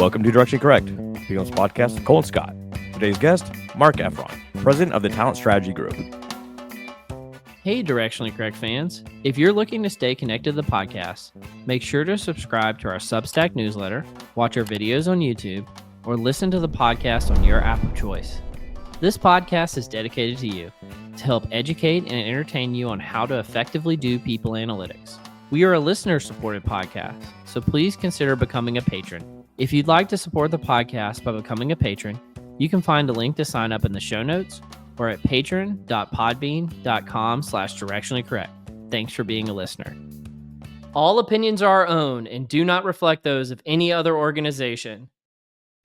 Welcome to Directionally Correct, Beyond's podcast with Cole and Scott. Today's guest, Marc Effron, president of the Talent Strategy Group. Hey, Directionally Correct fans. If you're looking to stay connected to the podcast, make sure to subscribe to our Substack newsletter, watch our videos on YouTube, or listen to the podcast on your app of choice. This podcast is dedicated to you to help educate and entertain you on how to effectively do people analytics. We are a listener-supported podcast, so please consider becoming a patron. If you'd like to support the podcast by becoming a patron, you can find a link to sign up in the show notes or at patron.podbean.com/directionallycorrect. Thanks for being a listener. All opinions are our own and do not reflect those of any other organization.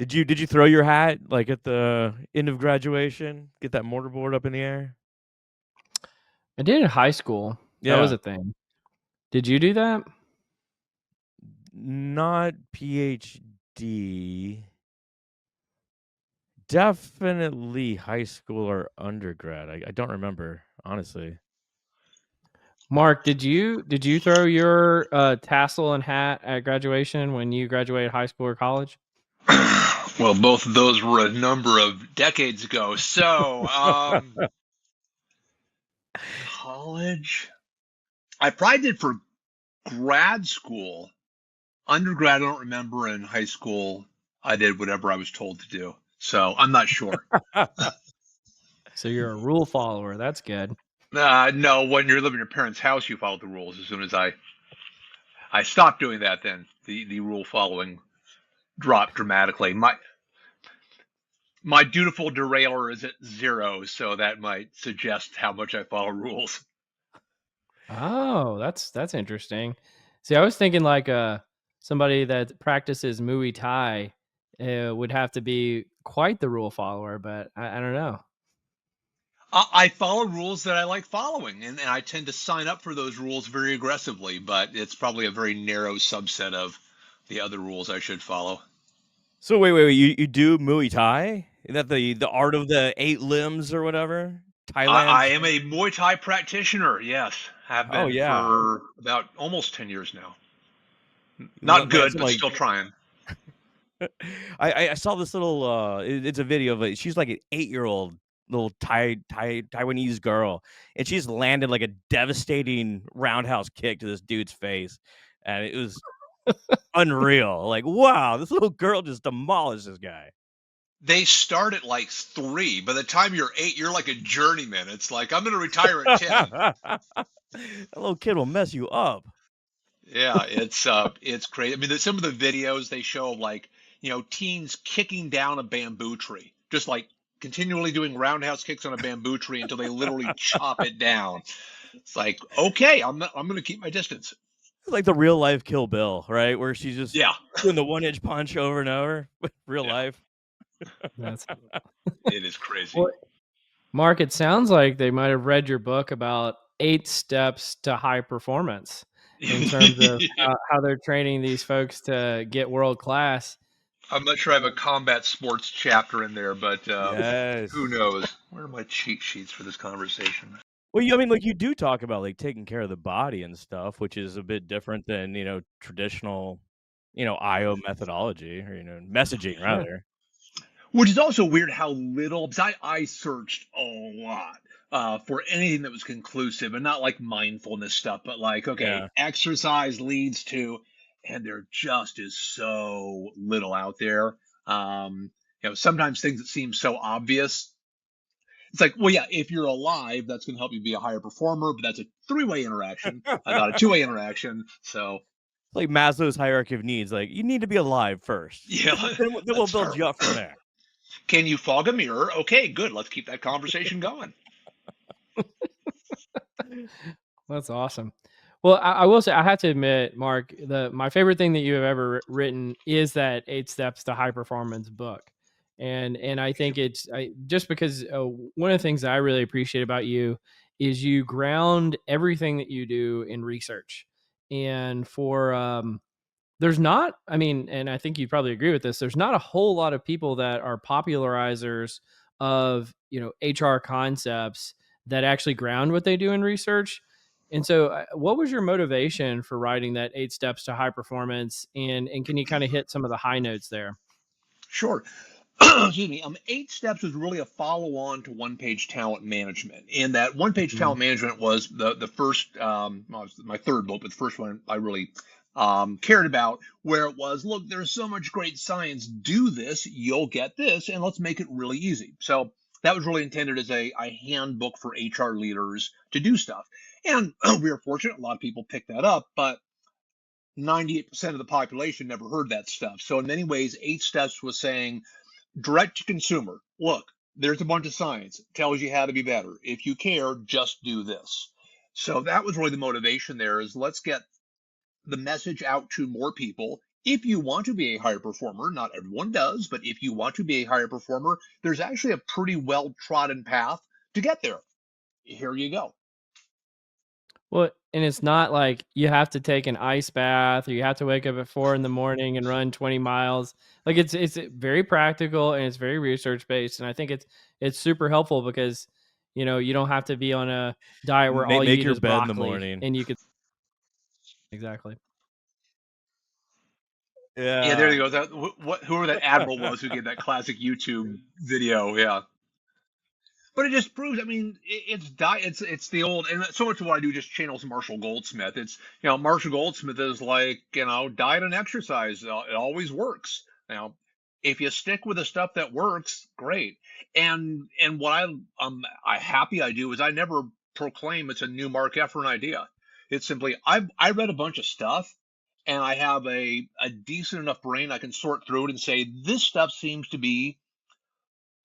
Did you throw your hat like at the end of graduation? Get that mortarboard up in the air? I did in high school. Yeah. That was a thing. Did you do that? Not PhD. Definitely high school or undergrad. I don't remember, honestly. Mark, did you throw your tassel and hat at graduation when you graduated high school or college? Well, both of those were a number of decades ago. So, college, I probably did for grad school. Undergrad, I don't remember. In high school, I did whatever I was told to do. So I'm not sure. So you're a rule follower. That's good. No, when you're living in your parents' house, you follow the rules. As soon as I stopped doing that, then the rule following dropped dramatically. My dutiful derailer is at 0, so that might suggest how much I follow rules. Oh, that's interesting. See, I was thinking like somebody that practices Muay Thai would have to be quite the rule follower, but I don't know. I follow rules that I like following, and I tend to sign up for those rules very aggressively, but it's probably a very narrow subset of the other rules I should follow. So wait, you do Muay Thai? Is that the art of the 8 limbs or whatever? Thailand? I am a Muay Thai practitioner, yes. Have been for about almost 10 years now. Not good, but still trying. I saw this little, it's a video of it. She's like an 8-year-old little Taiwanese girl, and she's landed like a devastating roundhouse kick to this dude's face, and it was unreal. Like, wow, this little girl just demolished this guy. They start at like 3. By the time you're 8, you're like a journeyman. It's like, I'm going to retire at 10. That little kid will mess you up. Yeah, it's crazy. I mean, some of the videos they show of like, teens kicking down a bamboo tree, just like continually doing roundhouse kicks on a bamboo tree until they literally chop it down. It's like, okay, I'm going to keep my distance. It's like the real life Kill Bill, right? Where she's just doing the 1-inch punch over and over with real life. It is crazy. Well, Mark, it sounds like they might have read your book about 8 steps to high performance in terms of how they're training these folks to get world class. I'm not sure I have a combat sports chapter in there, but who knows? Where are my cheat sheets for this conversation? Well, you do talk about like taking care of the body and stuff, which is a bit different than, traditional, IO methodology or, messaging rather. Which is also weird how little, because I searched a lot for anything that was conclusive, and not like mindfulness stuff, but like, exercise leads to, and there just is so little out there. Sometimes things that seem so obvious. It's like, well, yeah, if you're alive, that's going to help you be a higher performer, but that's a 3-way interaction, not a 2-way interaction. So, like Maslow's hierarchy of needs, like you need to be alive first. Yeah, then we'll build you up from there. Can you fog a mirror? Okay, good. Let's keep that conversation going. That's awesome. Well, I will say, I have to admit, Mark, my favorite thing that you have ever written is that 8 Steps to High Performance book. And I think it's just because one of the things that I really appreciate about you is you ground everything that you do in research. And there's not, and I think you probably agree with this, there's not a whole lot of people that are popularizers of, HR concepts that actually ground what they do in research. And so what was your motivation for writing that 8 Steps to High Performance? And can you kind of hit some of the high notes there? Sure. Excuse me. Eight Steps was really a follow-on to One Page Talent Management. In that One Page Mhm. Talent Management was the first, well, it was my third book, but the first one I really cared about, where it was, look, there's so much great science. Do this, you'll get this, and let's make it really easy. So that was really intended as a handbook for HR leaders to do stuff. And we were fortunate; a lot of people picked that up, but 98% of the population never heard that stuff. So in many ways, Eight Steps was saying direct to consumer. Look, there's a bunch of science. It tells you how to be better. If you care, just do this. So that was really the motivation there is let's get the message out to more people. If you want to be a higher performer, not everyone does, but if you want to be a higher performer, there's actually a pretty well trodden path to get there. Here you go. Well, and it's not like you have to take an ice bath or you have to wake up at 4 in the morning and run 20 miles. Like it's very practical and it's very research based. And I think it's super helpful because you don't have to be on a diet where all you Make eat your is bed in the broccoli morning. and you could exactly. Yeah, there Yeah. you go. Whoever that admiral was who gave that classic YouTube video. Yeah. But it just proves. I mean, it's the old, and so much of what I do just channels Marshall Goldsmith. It's Marshall Goldsmith is like diet and exercise. It always works. If you stick with the stuff that works, great. And what I happy I do is I never proclaim it's a new Mark Effron idea. It's simply I read a bunch of stuff, and I have a decent enough brain I can sort through it and say this stuff seems to be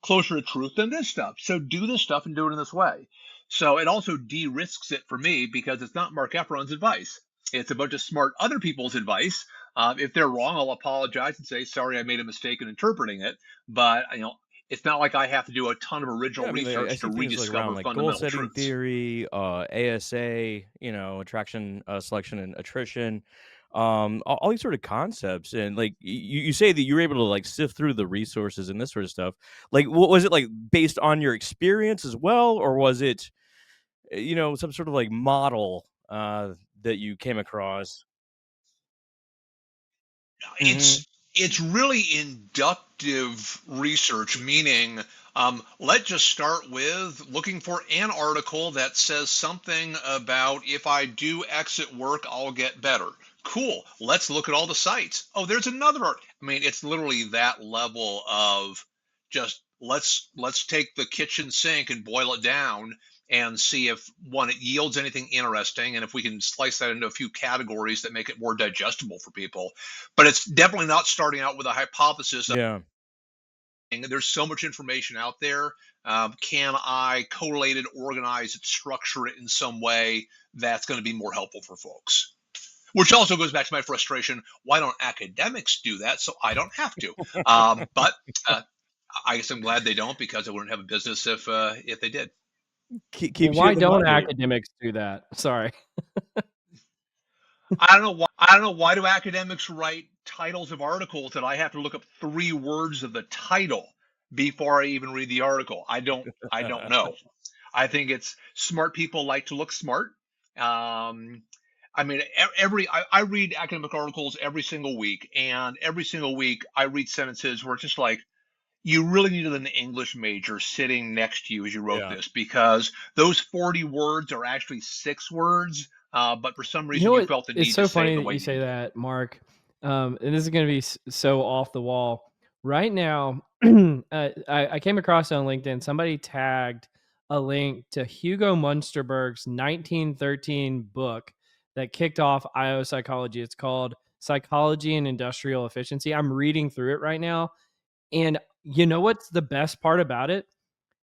closer to truth than this stuff. So do this stuff and do it in this way. So it also de-risks it for me because it's not Mark Efron's advice. It's a bunch of smart other people's advice. If they're wrong, I'll apologize and say, sorry, I made a mistake in interpreting it. But, it's not like I have to do a ton of Yeah, original I mean, I research to see things like around rediscover like goal fundamental setting truths. theory, ASA, attraction, selection, and attrition, all these sort of concepts. And like you say that you were able to like sift through the resources and this sort of stuff. Like, what was it like based on your experience as well, or was it, some sort of like model that you came across? Hmm. It's really inductive research, meaning let's just start with looking for an article that says something about if I do X at work, I'll get better. Cool. Let's look at all the sites. Oh, there's another art. I mean, it's literally that level of just let's take the kitchen sink and boil it down and see if one it yields anything interesting and if we can slice that into a few categories that make it more digestible for people, but it's definitely not starting out with a hypothesis of Yeah. there's so much information out there. Can I collate it, organize it, structure it in some way that's going to be more helpful for folks? Which also goes back to my frustration. Why don't academics do that so I don't have to? But I guess I'm glad they don't because I wouldn't have a business if they did. Well, Keeps you why in the don't money. academics do that? Sorry. I don't know why. I don't know why do academics write titles of articles that I have to look up 3 words of the title before I even read the article. I don't know. I think it's smart people like to look smart. Um, I mean, I read academic articles every single week, and every single week I read sentences where it's just like you really needed an English major sitting next to you as you wrote Yeah. this because those 40 words are actually 6 words. But for some You reason, know you what? felt the It's need to so say it funny the that way you you say did. that, Mark. And this is going to be so off the wall. Right now, I came across on LinkedIn, somebody tagged a link to Hugo Munsterberg's 1913 book that kicked off IO psychology. It's called Psychology and Industrial Efficiency. I'm reading through it right now. And you know what's the best part about it?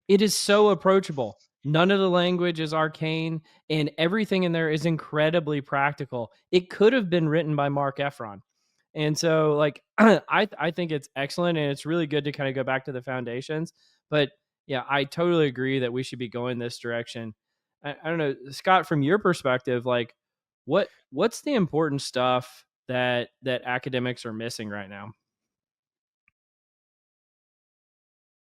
It is so approachable. None of the language is arcane, and everything in there is incredibly practical. It could have been written by Mark Effron. And so, like, I think it's excellent, and it's really good to kind of go back to the foundations. But yeah, I totally agree that we should be going this direction. I don't know, Scott, from your perspective, like, what's the important stuff that academics are missing right now?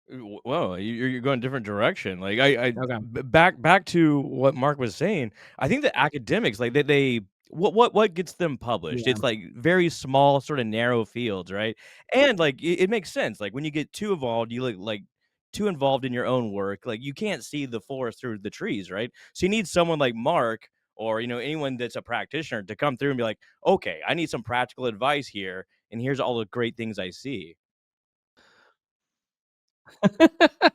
Whoa, you're going a different direction. Like I Okay. back to what Mark was saying. I think that academics like they what gets them published? Yeah. It's, like, very small, sorta narrow fields, right? And, like, it makes sense, like, when you get too involved, you look, like, too involved in your own work, like, you can't see the forest through the trees, right? So you need someone like Mark or, anyone that's a practitioner to come through and be like, "Okay, I need some practical advice here, and here's all the great things I see."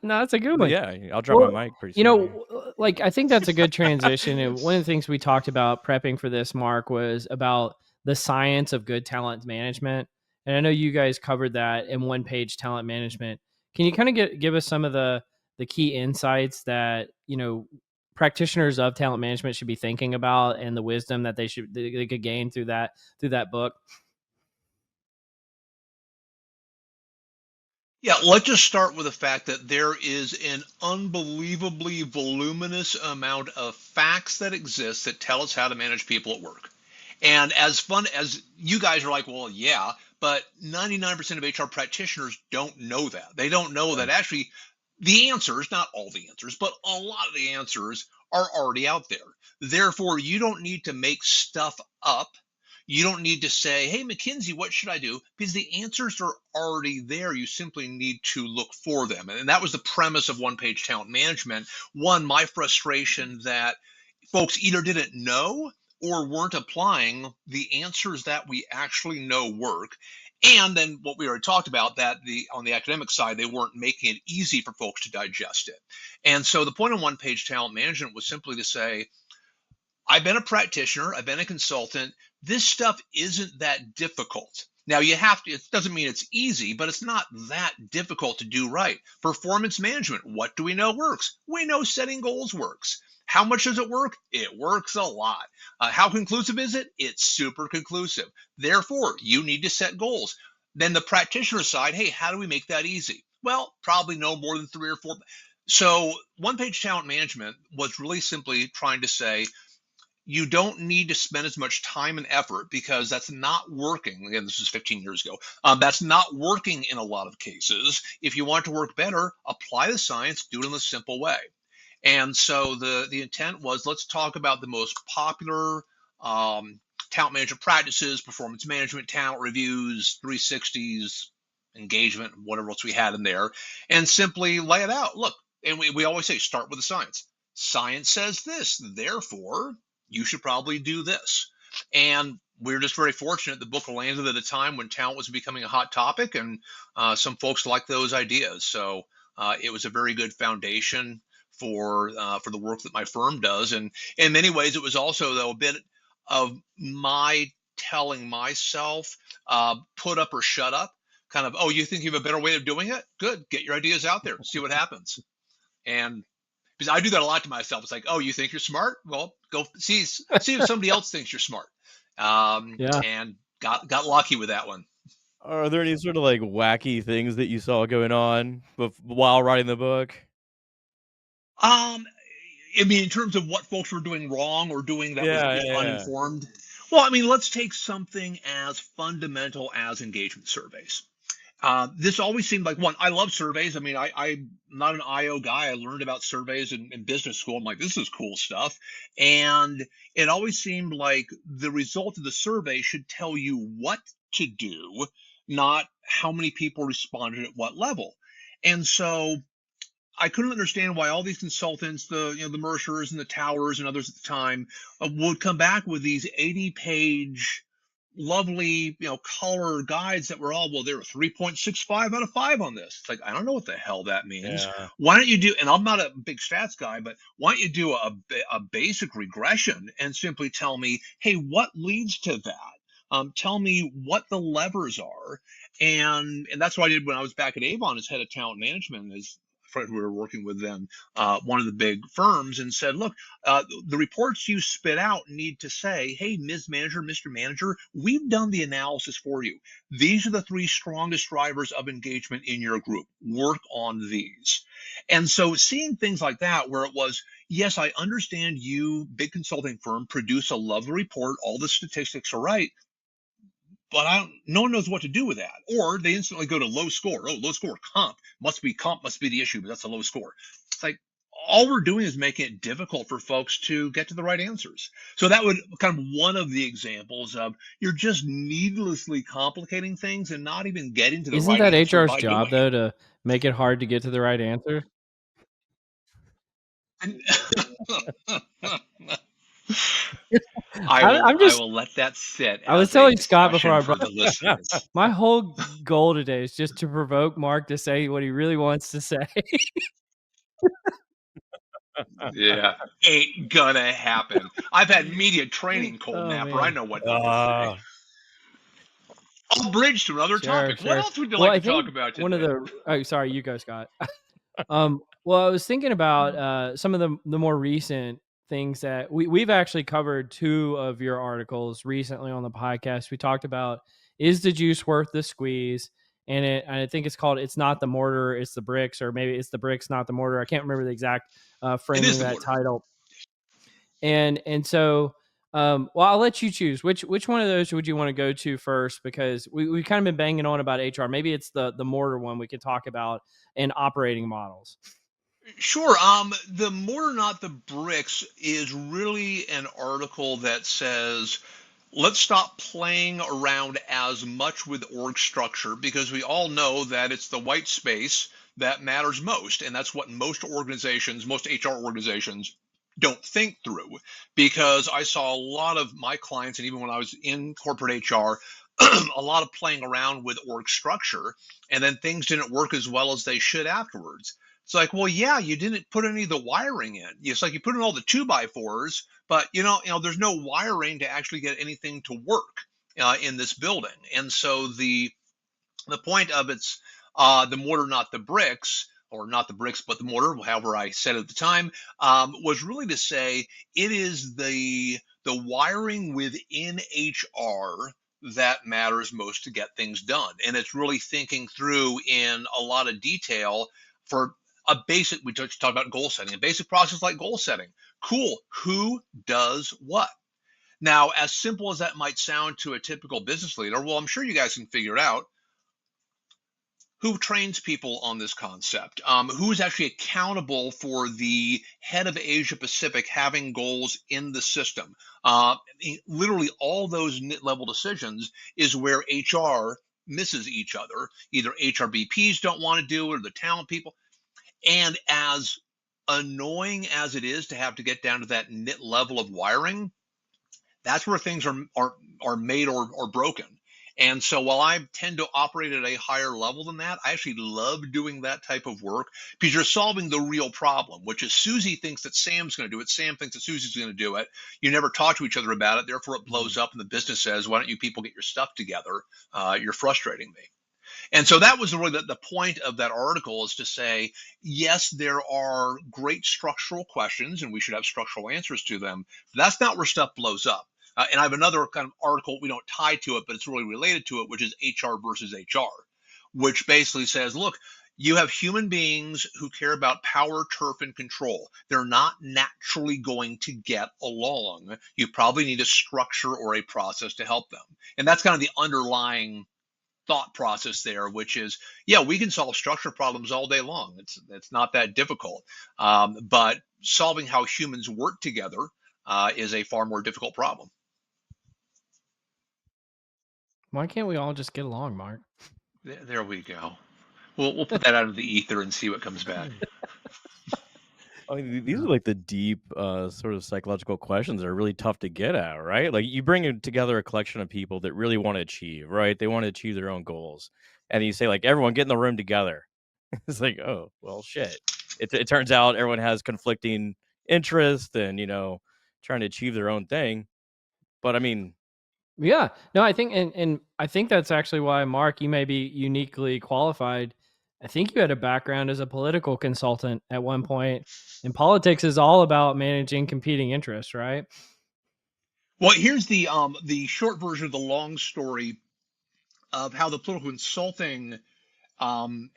No, that's a good But, one. yeah, I'll drop my Well, mic pretty soon here. like, I think that's a good transition, and one of the things we talked about prepping for this, Mark, was about the science of good talent management, and I know you guys covered that in one-page talent management. Can you kinda give us some of the key insights that, practitioners of talent management should be thinking about and the wisdom that they could gain through that book? Yeah, let's just start with the fact that there is an unbelievably voluminous amount of facts that exist that tell us how to manage people at work. And as fun as you guys are like, well, yeah, but 99% of HR practitioners don't know that. They don't know that actually the answers, not all the answers, but a lot of the answers are already out there. Therefore, you don't need to make stuff up. You don't need to say, hey, McKinsey, what should I do? Because the answers are already there. You simply need to look for them. And that was the premise of one page talent management. One, my frustration that folks either didn't know or weren't applying the answers that we actually know work. And then what we already talked about, that the on the academic side, they weren't making it easy for folks to digest it. And so the point of one page talent management was simply to say, I've been a practitioner, I've been a consultant. This stuff isn't that difficult. Now you have to, it doesn't mean it's easy, but it's not that difficult to do right. Performance management, what do we know works? We know setting goals works. How much does it work? It works a lot. How conclusive is it? It's super conclusive. Therefore, you need to set goals. Then the practitioner side, hey, how do we make that easy? Well, probably no more than three or four. So, one page talent management was really simply trying to say, you don't need to spend as much time and effort because that's not working. Again, this is 15 years ago. That's not working in a lot of cases. If you want to work better, apply the science, do it in a simple way. And so the intent was, let's talk about the most popular talent management practices, performance management, talent reviews, 360s, engagement, whatever else we had in there, and simply lay it out. Look, and we always say, start with the science. Science says this, therefore, you should probably do this. And we're just very fortunate the book landed at a time when talent was becoming a hot topic, and some folks like those ideas. So it was a very good foundation for the work that my firm does. And in many ways, it was also though a bit of my telling myself, put up or shut up. Kind of, oh, you think you have a better way of doing it? Good, get your ideas out there, see what happens. And because I do that a lot to myself, it's like, oh, you think you're smart? Well, go see if somebody else thinks you're smart. Yeah. And got lucky with that one. Are there any sort of, like, wacky things that you saw going on while writing the book? Um, I mean, in terms of what folks were doing wrong or doing that was Yeah, yeah, yeah. uninformed. Well, I mean, let's take something as fundamental as engagement surveys. This always seemed like one. I love surveys. I mean, I'm not an IO guy. I learned about surveys in business school. I'm like, this is cool stuff. And it always seemed like the result of the survey should tell you what to do, not how many people responded at what level. And so I couldn't understand why all these consultants, the Mercers and the Towers and others at the time, would come back with these 80-page, lovely, color guides that were all, well, they're 3.65 out of 5 on this. It's like, I don't know what the hell that means. Yeah. Why don't you do? And I'm not a big stats guy, but why don't you do a basic regression and simply tell me, hey, what leads to that? Tell me what the levers are, and that's what I did when I was back at Avon as head of talent management. As friend we were working with then, one of the big firms, and said, look, the reports you spit out need to say, hey, Ms. Manager, Mr. Manager, we've done the analysis for you. These are the 3 strongest drivers of engagement in your group. Work on these. And so seeing things like that, where it was, yes, I understand you, big consulting firm, produce a lovely report, all the statistics are right, but no one knows what to do with that. Or they instantly go to low score. Oh, low score, comp must be the issue, but that's a low score. It's like, all we're doing is making it difficult for folks to get to the right answers. So that would kind of one of the examples of you're just needlessly complicating things and not even getting to the Isn't right that answer HR's by job doing it. though to make it hard to get to the right answer? And I'm I just will let that sit I was as a telling Scott before discussion I for brought the listeners. my whole goal today is just to provoke Mark to say what he really wants to say. Yeah, ain't gonna happen. I've had media training, Cold Oh Napper. I man. know what not to say. Uh, I'll bridge to another Sure, topic. What sure. else would you Well, like I to talk think about one of today? the oh, sorry, you go, Scott. Well, I was thinking about some of the more recent things that we've actually covered two of your articles recently on the podcast. We talked about is the juice worth the squeeze, and I think it's called "It's Not the Mortar, It's the Bricks," or maybe "It's the Bricks, Not the Mortar." I can't remember the exact It framing is of the that mortar. title. And so well, I'll let you choose which one of those would you want to go to first, because we've kind of been banging on about HR. Maybe it's the mortar one we could talk about, and operating models. Sure. The mortar, not the bricks, is really an article that says let's stop playing around as much with org structure because we all know that it's the white space that matters most. And that's what most organizations, most HR organizations, don't think through. Because I saw a lot of my clients, and even when I was in corporate HR, a lot of playing around with org structure, and then things didn't work as well as they should afterwards. It's like, well, yeah, you didn't put any of the wiring in. It's like you put in all the two by fours, but there's no wiring to actually get anything to work in this building. And so the point of it's the mortar, not the bricks, or not the bricks, but the mortar, however I said it at the time, was really to say it is the wiring within HR that matters most to get things done. And it's really thinking through in a lot of detail for a basic, we talked about goal setting, a basic process like goal setting. Cool. Who does what? Now, as simple as that might sound to a typical business leader, well, I'm sure you guys can figure it out. Who trains people on this concept? Who is actually accountable for the head of Asia Pacific having goals in the system? Literally, all those level decisions is where HR misses each other. Either HRBPs don't want to do it, or the talent people. And as annoying as it is to have to get down to that nit level of wiring, that's where things are made or broken. And so while I tend to operate at a higher level than that, I actually love doing that type of work because you're solving the real problem, which is Susie thinks that Sam's going to do it. Sam thinks that Susie's going to do it. You never talk to each other about it. Therefore, it blows Mhm. up, and the business says, why don't you people get your stuff together? You're frustrating me. And so that was really the point of that article, is to say, yes, there are great structural questions and we should have structural answers to them. But that's not where stuff blows up. And I have another kind of article, we don't tie to it, but it's really related to it, which is HR versus HR, which basically says, look, you have human beings who care about power, turf, and control. They're not naturally going to get along. You probably need a structure or a process to help them. And that's kind of the underlying thought process there, which is, yeah, we can solve structure problems all day long. It's not that difficult. But solving how humans work together is a far more difficult problem. Why can't we all just get along, Mark? There we go. We'll put that out of the ether and see what comes back. I mean, these are like the deep, sort of psychological questions that are really tough to get at, right? Like you bring together a collection of people that really want to achieve, right? They want to achieve their own goals, and you say like, everyone get in the room together. It's like, oh well, shit. It turns out everyone has conflicting interests, and trying to achieve their own thing. But I mean, Yeah, no, I think, and I think that's actually why, Mark, you may be uniquely qualified. I think you had a background as a political consultant at one point, and politics is all about managing competing interests, right? Well, here's the short version of the long story of how the political consulting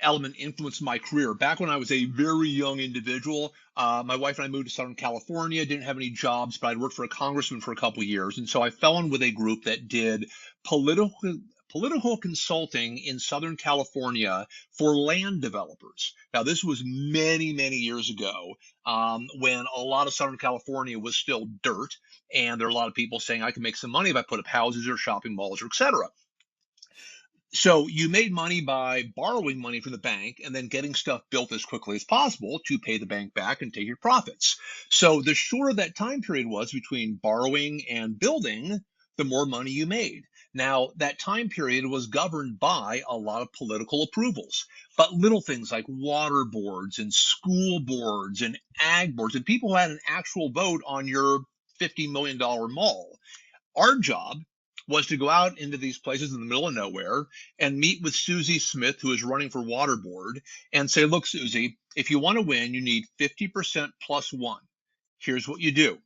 element influenced my career. Back when I was a very young individual, my wife and I moved to Southern California, didn't have any jobs, but I'd worked for a congressman for a couple of years. And so I fell in with a group that did political political consulting in Southern California for land developers. Now, this was many, many years ago, when a lot of Southern California was still dirt, and there are a lot of people saying, I can make some money if I put up houses or shopping malls or et cetera. So you made money by borrowing money from the bank and then getting stuff built as quickly as possible to pay the bank back and take your profits. So the shorter that time period was between borrowing and building, the more money you made. Now, that time period was governed by a lot of political approvals, but little things like water boards and school boards and ag boards and people who had an actual vote on your $50 million mall. Our job was to go out into these places in the middle of nowhere and meet with Susie Smith, who is running for water board, and say, look, Susie, if you want to win, you need 50% plus one. Here's what you do.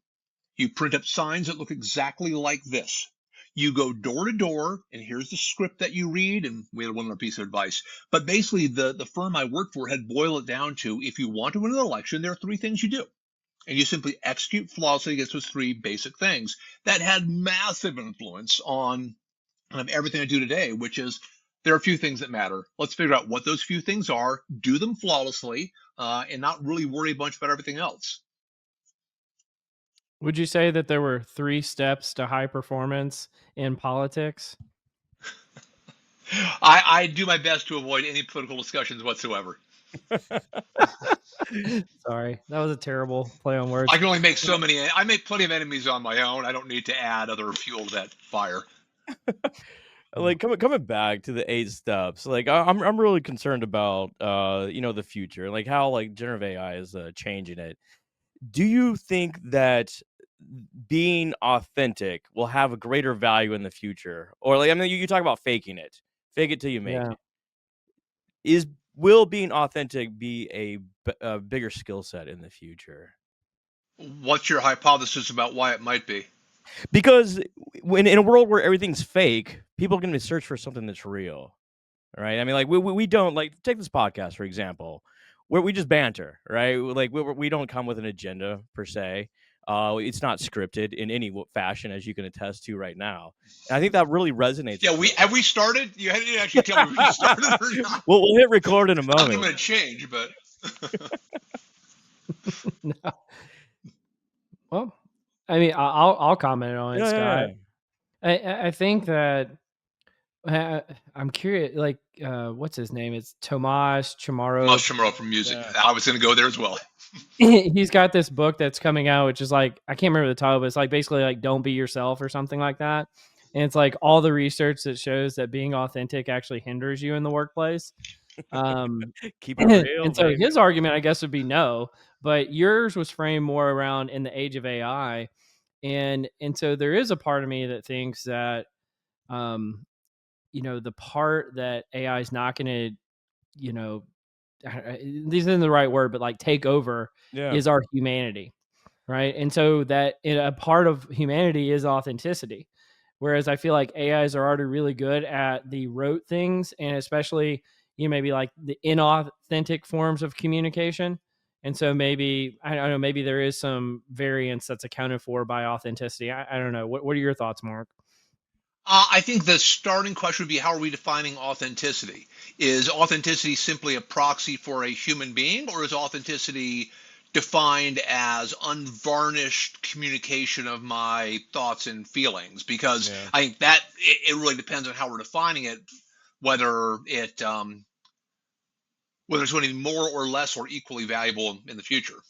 You print up signs that look exactly like this. You go door to door, and here's the script that you read, and we had one other piece of advice. But basically, the firm I worked for had boiled it down to, if you want to win an election, there are three things you do. And you simply execute flawlessly against those three basic things. That had massive influence on everything I do today, which is there are a few things that matter. Let's figure out what those few things are, do them flawlessly, and not really worry a bunch about everything else. Would you say that there were 3 steps to high performance in politics? I do my best to avoid any political discussions whatsoever. Sorry, that was a terrible play on words. I can only make so many. I make plenty of enemies on my own. I don't need to add other fuel to that fire. Like coming back to the 8 steps, like I'm really concerned about the future, like how like generative AI is changing it. Do you think that being authentic will have a greater value in the future? Or like, I mean, you talk about faking it, fake it till you make Yeah. it. Will being authentic be a bigger skill set in the future? What's your hypothesis about why it might be? Because when in a world where everything's fake, people are going to search for something that's real, right? I mean, like we don't like take this podcast for example, where we just banter, right? Like we don't come with an agenda per se. It's not scripted in any fashion, as you can attest to right now. And I think that really resonates. Yeah, have we started? You didn't actually tell me we started or not. Well, we'll hit record in a moment. I'm going to change, but No. Well, I mean, I'll comment on it, Yeah, Scott. yeah. I think that I'm curious. Like, what's his name? It's Tomas Chamorro. Tomas Chamorro from music. Yeah. I was going to go there as well. He's got this book that's coming out, which is like, I can't remember the title, but it's like basically like "Don't Be Yourself" or something like that. And it's like all the research that shows that being authentic actually hinders you in the workplace. Keep it real. And so baby. his argument, I guess, would be no, but yours was framed more around in the age of AI. And so there is a part of me that thinks that, the part that AI is not going to, this isn't the right word, but like take over Yeah. is our humanity. Right. And so that a part of humanity is authenticity. Whereas I feel like AIs are already really good at the rote things, and especially, maybe like the inauthentic forms of communication. And so maybe, I don't know, maybe there is some variance that's accounted for by authenticity. I don't know. What are your thoughts, Mark? I think the starting question would be, how are we defining authenticity? Is authenticity simply a proxy for a human being, or is authenticity defined as unvarnished communication of my thoughts and feelings? Because Yeah. I think that it really depends on how we're defining it, whether it's going to be more or less or equally valuable in the future.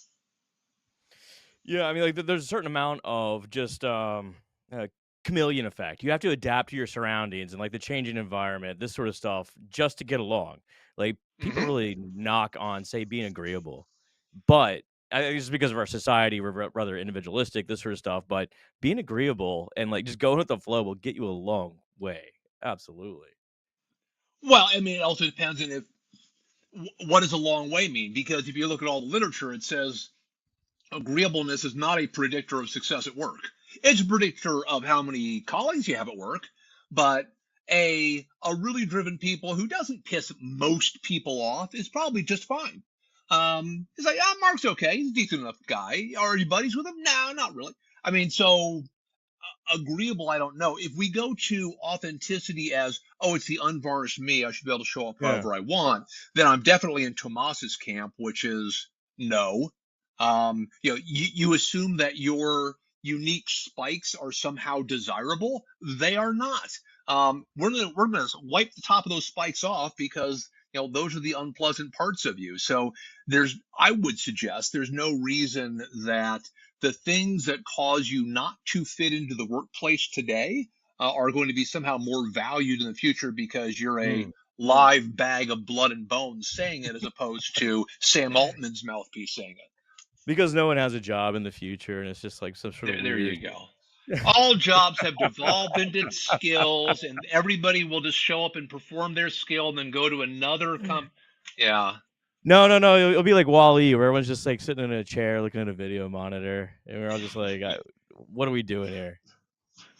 Yeah, I mean, like there's a certain amount of just chameleon effect. You have to adapt to your surroundings and like the changing environment, this sort of stuff, just to get along. Like people really knock on, say, being agreeable, but I think it's because of our society. We're rather individualistic, this sort of stuff. But being agreeable and like just going with the flow will get you a long way. Absolutely. Well, I mean, it also depends on what does a long way mean? Because if you look at all the literature, it says agreeableness is not a predictor of success at work. It's a predictor of how many colleagues you have at work, but a really driven people who doesn't piss most people off is probably just fine. It's like, Mark's okay. He's a decent enough guy. Are you buddies with him? No, not really. I mean, so agreeable, I don't know. If we go to authenticity as, oh, it's the unvarnished me, I should be able to show up Yeah. however I want, then I'm definitely in Tomas's camp, which is no. You assume that your unique spikes are somehow desirable. They are not. We're gonna wipe the top of those spikes off because those are the unpleasant parts of you. So I would suggest there's no reason that the things that cause you not to fit into the workplace today are going to be somehow more valued in the future because you're a Mm. live bag of blood and bones saying it as opposed to Sam Altman's mouthpiece saying it. Because no one has a job in the future, and it's just like some sort of There weird. you go. All jobs have devolved into skills, and everybody will just show up and perform their skill and then go to another Yeah. No. It'll be like Wall-E, where everyone's just like sitting in a chair looking at a video monitor, and we're all just like, "What are we doing here?"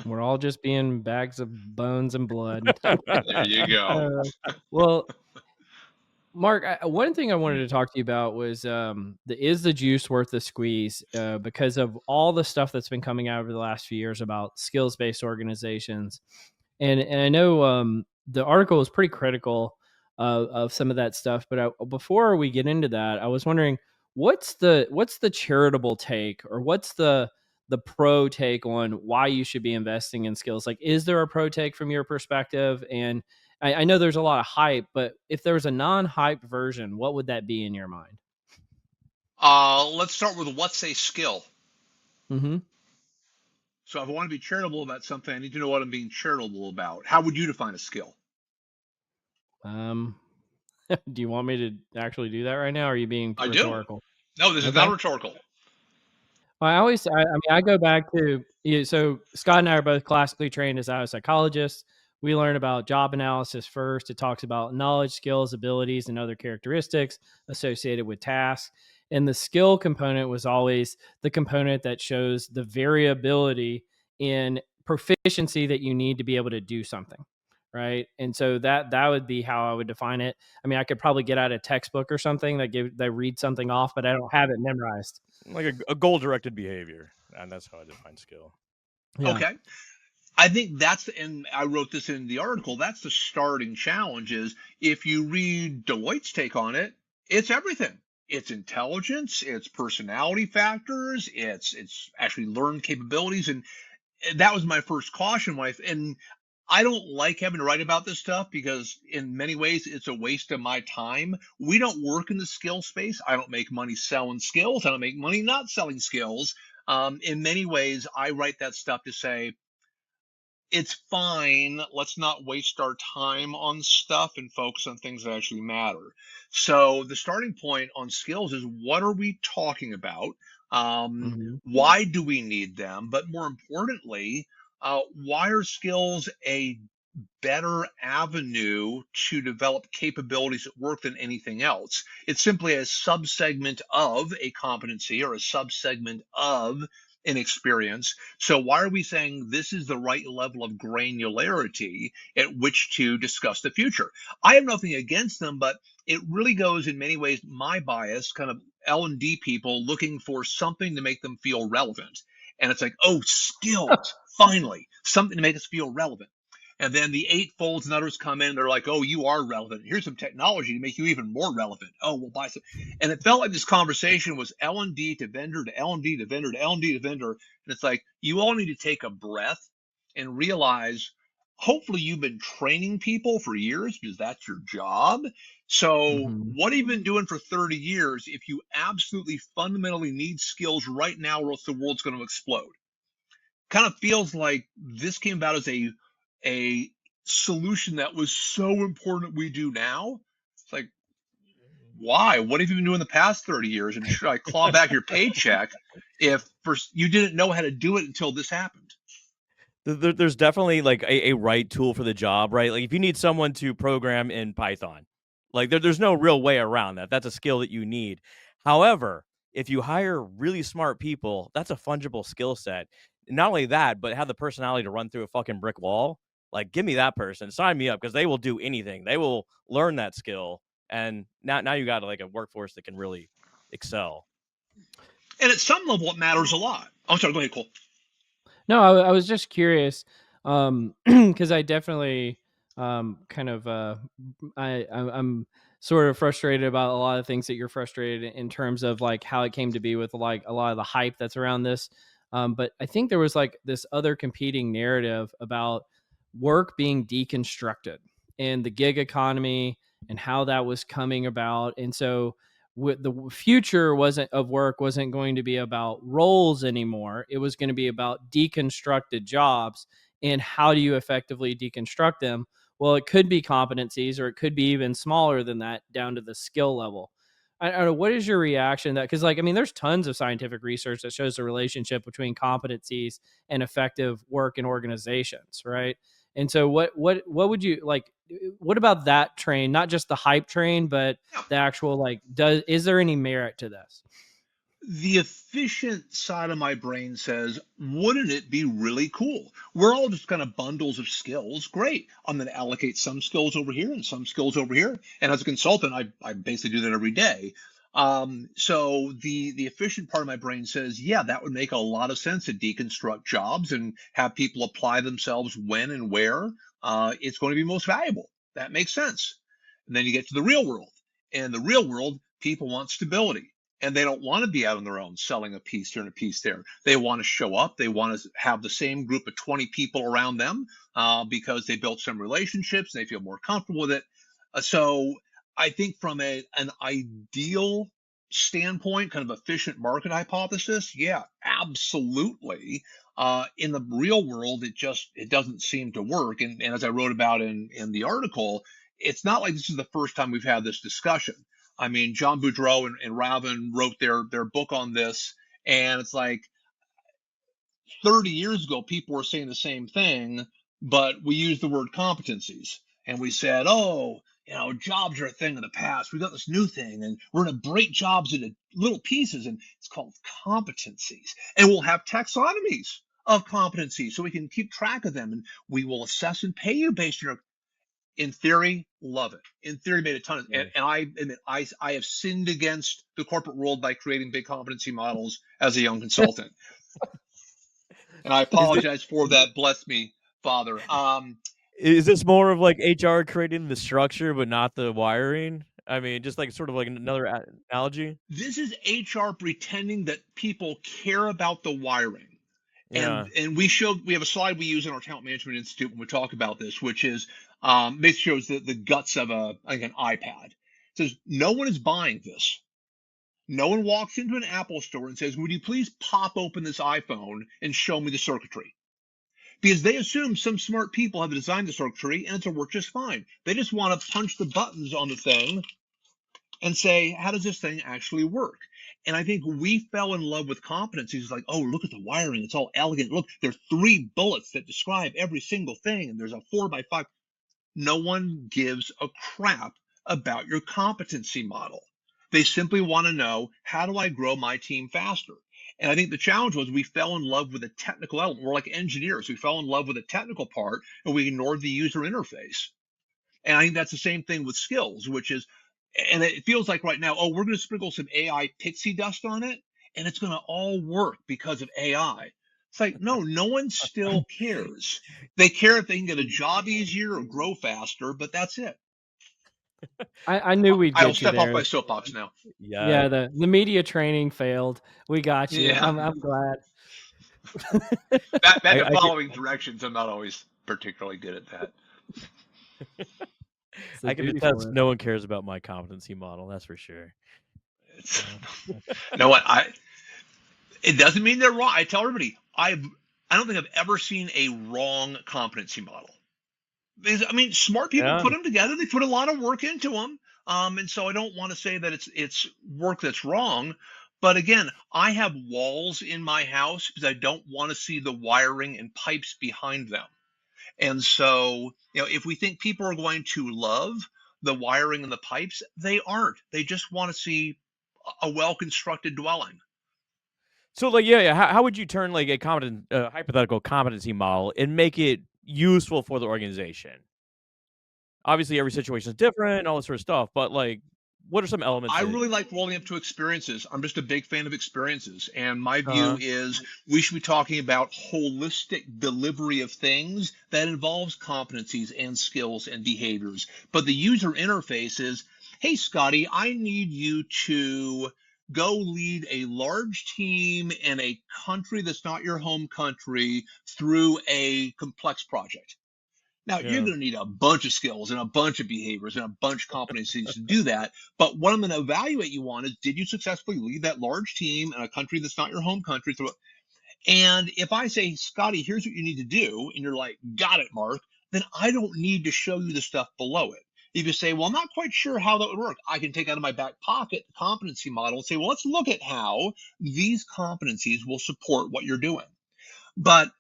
We're all just being bags of bones and blood. There you go. Well, Mark, one thing I wanted to talk to you about was is the juice worth the squeeze? Because of all the stuff that's been coming out over the last few years about skills-based organizations, and I know the article is pretty critical of some of that stuff. But before we get into that, I was wondering what's the charitable take, or what's the pro take on why you should be investing in skills? Like, is there a pro take from your perspective? And I know there's a lot of hype, but if there's a non-hype version, what would that be in your mind? Let's start with what's a skill. Mm-hmm. So if I want to be charitable about something, I need to know what I'm being charitable about. How would you define a skill? Do you want me to actually do that right now? Or are you being rhetorical? No, this is not rhetorical. Well, I go back to, so Scott and I are both classically trained as psychologists. We learn about job analysis first. It talks about knowledge, skills, abilities, and other characteristics associated with tasks. And the skill component was always the component that shows the variability in proficiency that you need to be able to do something. Right. And so that would be how I would define it. I mean, I could probably get out a textbook or something that read something off, but I don't have it memorized. Like a goal-directed behavior, and that's how I define skill. Yeah. Okay. I think and I wrote this in the article, that's the starting challenge is if you read Deloitte's take on it, it's everything. It's intelligence, it's personality factors, it's actually learned capabilities. And that was my first caution and I don't like having to write about this stuff because in many ways it's a waste of my time. We don't work in the skill space. I don't make money selling skills. I don't make money not selling skills. In many ways, I write that stuff to say, it's fine. Let's not waste our time on stuff and focus on things that actually matter. So the starting point on skills is what are we talking about? Why do we need them? But more importantly, why are skills a better avenue to develop capabilities at work than anything else? It's simply a subsegment of a competency or a subsegment of an experience. So why are we saying this is the right level of granularity at which to discuss the future? I have nothing against them, but it really goes in many ways my bias, kind of L&D people looking for something to make them feel relevant. And it's like, oh, skills, finally, something to make us feel relevant. And then the eightfolds and others come in. They're like, oh, you are relevant. Here's some technology to make you even more relevant. Oh, we'll buy some. And it felt like this conversation was L&D to vendor to L&D to vendor to L&D to vendor. And it's like, you all need to take a breath and realize, hopefully you've been training people for years because that's your job. So what have you been doing for 30 years if you absolutely fundamentally need skills right now or else the world's going to explode? Kind of feels like this came about as a solution that was so important we do now. It's like, why? What have you been doing the past 30 years? And should I claw back your paycheck if first you didn't know how to do it until this happened? There's definitely like a right tool for the job, right? Like if you need someone to program in Python, like there's no real way around that. That's a skill that you need. However, if you hire really smart people, that's a fungible skill set. Not only that, but have the personality to run through a fucking brick wall. Like, give me that person. Sign me up because they will do anything. They will learn that skill. And now you got like a workforce that can really excel. And at some level, it matters a lot. I'm sorry, go ahead, Cole. No, I was just curious, because I definitely, kind of, I'm sort of frustrated about a lot of things that you're frustrated in terms of like how it came to be with like a lot of the hype that's around this. But I think there was like this other competing narrative about work being deconstructed and the gig economy and how that was coming about. And so the future wasn't of work wasn't going to be about roles anymore. It was going to be about deconstructed jobs and how do you effectively deconstruct them. Well, it could be competencies, or it could be even smaller than that, down to the skill level. I don't know, what is your reaction to that? Because like, I mean, there's tons of scientific research that shows the relationship between competencies and effective work in organizations, right? And so what would you like, what about that train, not just the hype train, but Yeah. the actual, like, is there any merit to this? The efficient side of my brain says, wouldn't it be really cool? We're all just kind of bundles of skills. Great. I'm going to allocate some skills over here and some skills over here. And as a consultant, I basically do that every day. So the efficient part of my brain says, yeah, that would make a lot of sense to deconstruct jobs and have people apply themselves when and where it's going to be most valuable. That makes sense. And then you get to the real world. And in the real world, people want stability, and they don't want to be out on their own selling a piece here and a piece there. They want to show up. They want to have the same group of 20 people around them because they built some relationships. They feel more comfortable with it. So I think from an ideal standpoint, kind of efficient market hypothesis, yeah, absolutely. In the real world, it doesn't seem to work. And as I wrote about in the article, it's not like this is the first time we've had this discussion. I mean, John Boudreau and Ravin wrote their book on this, and it's like 30 years ago, people were saying the same thing, but we used the word competencies, and we said, oh, jobs are a thing of the past. We got this new thing, and we're going to break jobs into little pieces, and it's called competencies. And we'll have taxonomies of competencies so we can keep track of them, and we will assess and pay you based on your, in theory, love it. In theory, made a ton of, and I admit, I have sinned against the corporate world by creating big competency models as a young consultant, and I Is it apologize for that. Bless me, Father. is this more of like HR creating the structure but not the wiring? I mean, just like sort of like another analogy. This is HR pretending that people care about the wiring. Yeah. And we have a slide we use in our talent management institute when we talk about this, which is this shows the guts of like an iPad. It says no one is buying this. No one walks into an Apple store and says, would you please pop open this iPhone and show me the circuitry? Because they assume some smart people have designed the circuitry and it'll work just fine. They just want to punch the buttons on the thing and say, how does this thing actually work? And I think we fell in love with competencies. It's like, oh, look at the wiring. It's all elegant. Look, there are 3 bullets that describe every single thing, and there's a 4x5. No one gives a crap about your competency model. They simply want to know, how do I grow my team faster? And I think the challenge was we fell in love with the technical element. We're like engineers. We fell in love with the technical part and we ignored the user interface. And I think that's the same thing with skills, which is, and it feels like right now, oh, we're going to sprinkle some AI pixie dust on it and it's going to all work because of AI. It's like, no, no one still cares. They care if they can get a job easier or grow faster, but that's it. I knew we'd I'll get you step off there. my soapbox now. Yeah. Yeah, the media training failed. We got you. Yeah. I'm glad. Back to I get following directions. I'm not always particularly good at that. It's the I can duty for attest it. no one cares about my competency model, that's for sure. It's, Yeah. you know what? It doesn't mean they're wrong. I tell everybody, I don't think I've ever seen a wrong competency model. Because, I mean, smart people Yeah. put them together. They put a lot of work into them. And so I don't want to say that it's work that's wrong. But again, I have walls in my house because I don't want to see the wiring and pipes behind them. And so, if we think people are going to love the wiring and the pipes, they aren't. They just want to see a well-constructed dwelling. So, like, yeah, how would you turn, like, a hypothetical competency model and make it useful for the organization? Obviously, every situation is different and all this sort of stuff, but, like, what are some elements I that? really like rolling up to experiences. I'm just a big fan of experiences. And my view Uh-huh. is we should be talking about holistic delivery of things that involves competencies and skills and behaviors. But the user interface is, hey, Scotty, I need you to go lead a large team in a country that's not your home country through a complex project. Now, you're Yeah. going to need a bunch of skills and a bunch of behaviors and a bunch of competencies to do that. But what I'm going to evaluate you on is, did you successfully lead that large team in a country that's not your home country through it? And if I say, Scotty, here's what you need to do, and you're like, got it, Mark, then I don't need to show you the stuff below it. If you say, well, I'm not quite sure how that would work, I can take out of my back pocket the competency model and say, well, let's look at how these competencies will support what you're doing. But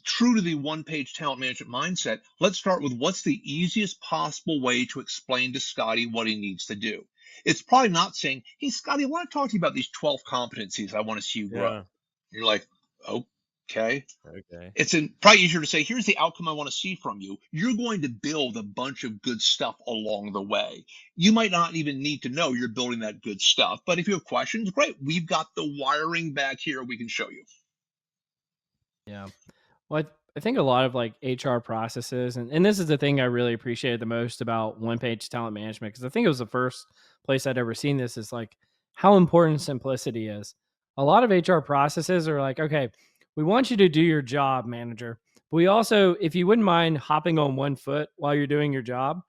true to the one-page talent management mindset, let's start with what's the easiest possible way to explain to Scotty what he needs to do. It's probably not saying, hey, Scotty, I want to talk to you about these 12 competencies I want to see you grow. Yeah. You're like, okay. Okay. It's probably easier to say, here's the outcome I want to see from you. You're going to build a bunch of good stuff along the way. You might not even need to know you're building that good stuff, but if you have questions, great. We've got the wiring back here we can show you. Yeah. Well, I think a lot of like HR processes, and this is the thing I really appreciated the most about one page talent management, because I think it was the first place I'd ever seen this, is like how important simplicity is. A lot of HR processes are like, okay, we want you to do your job, manager. But we also, if you wouldn't mind hopping on one foot while you're doing your job,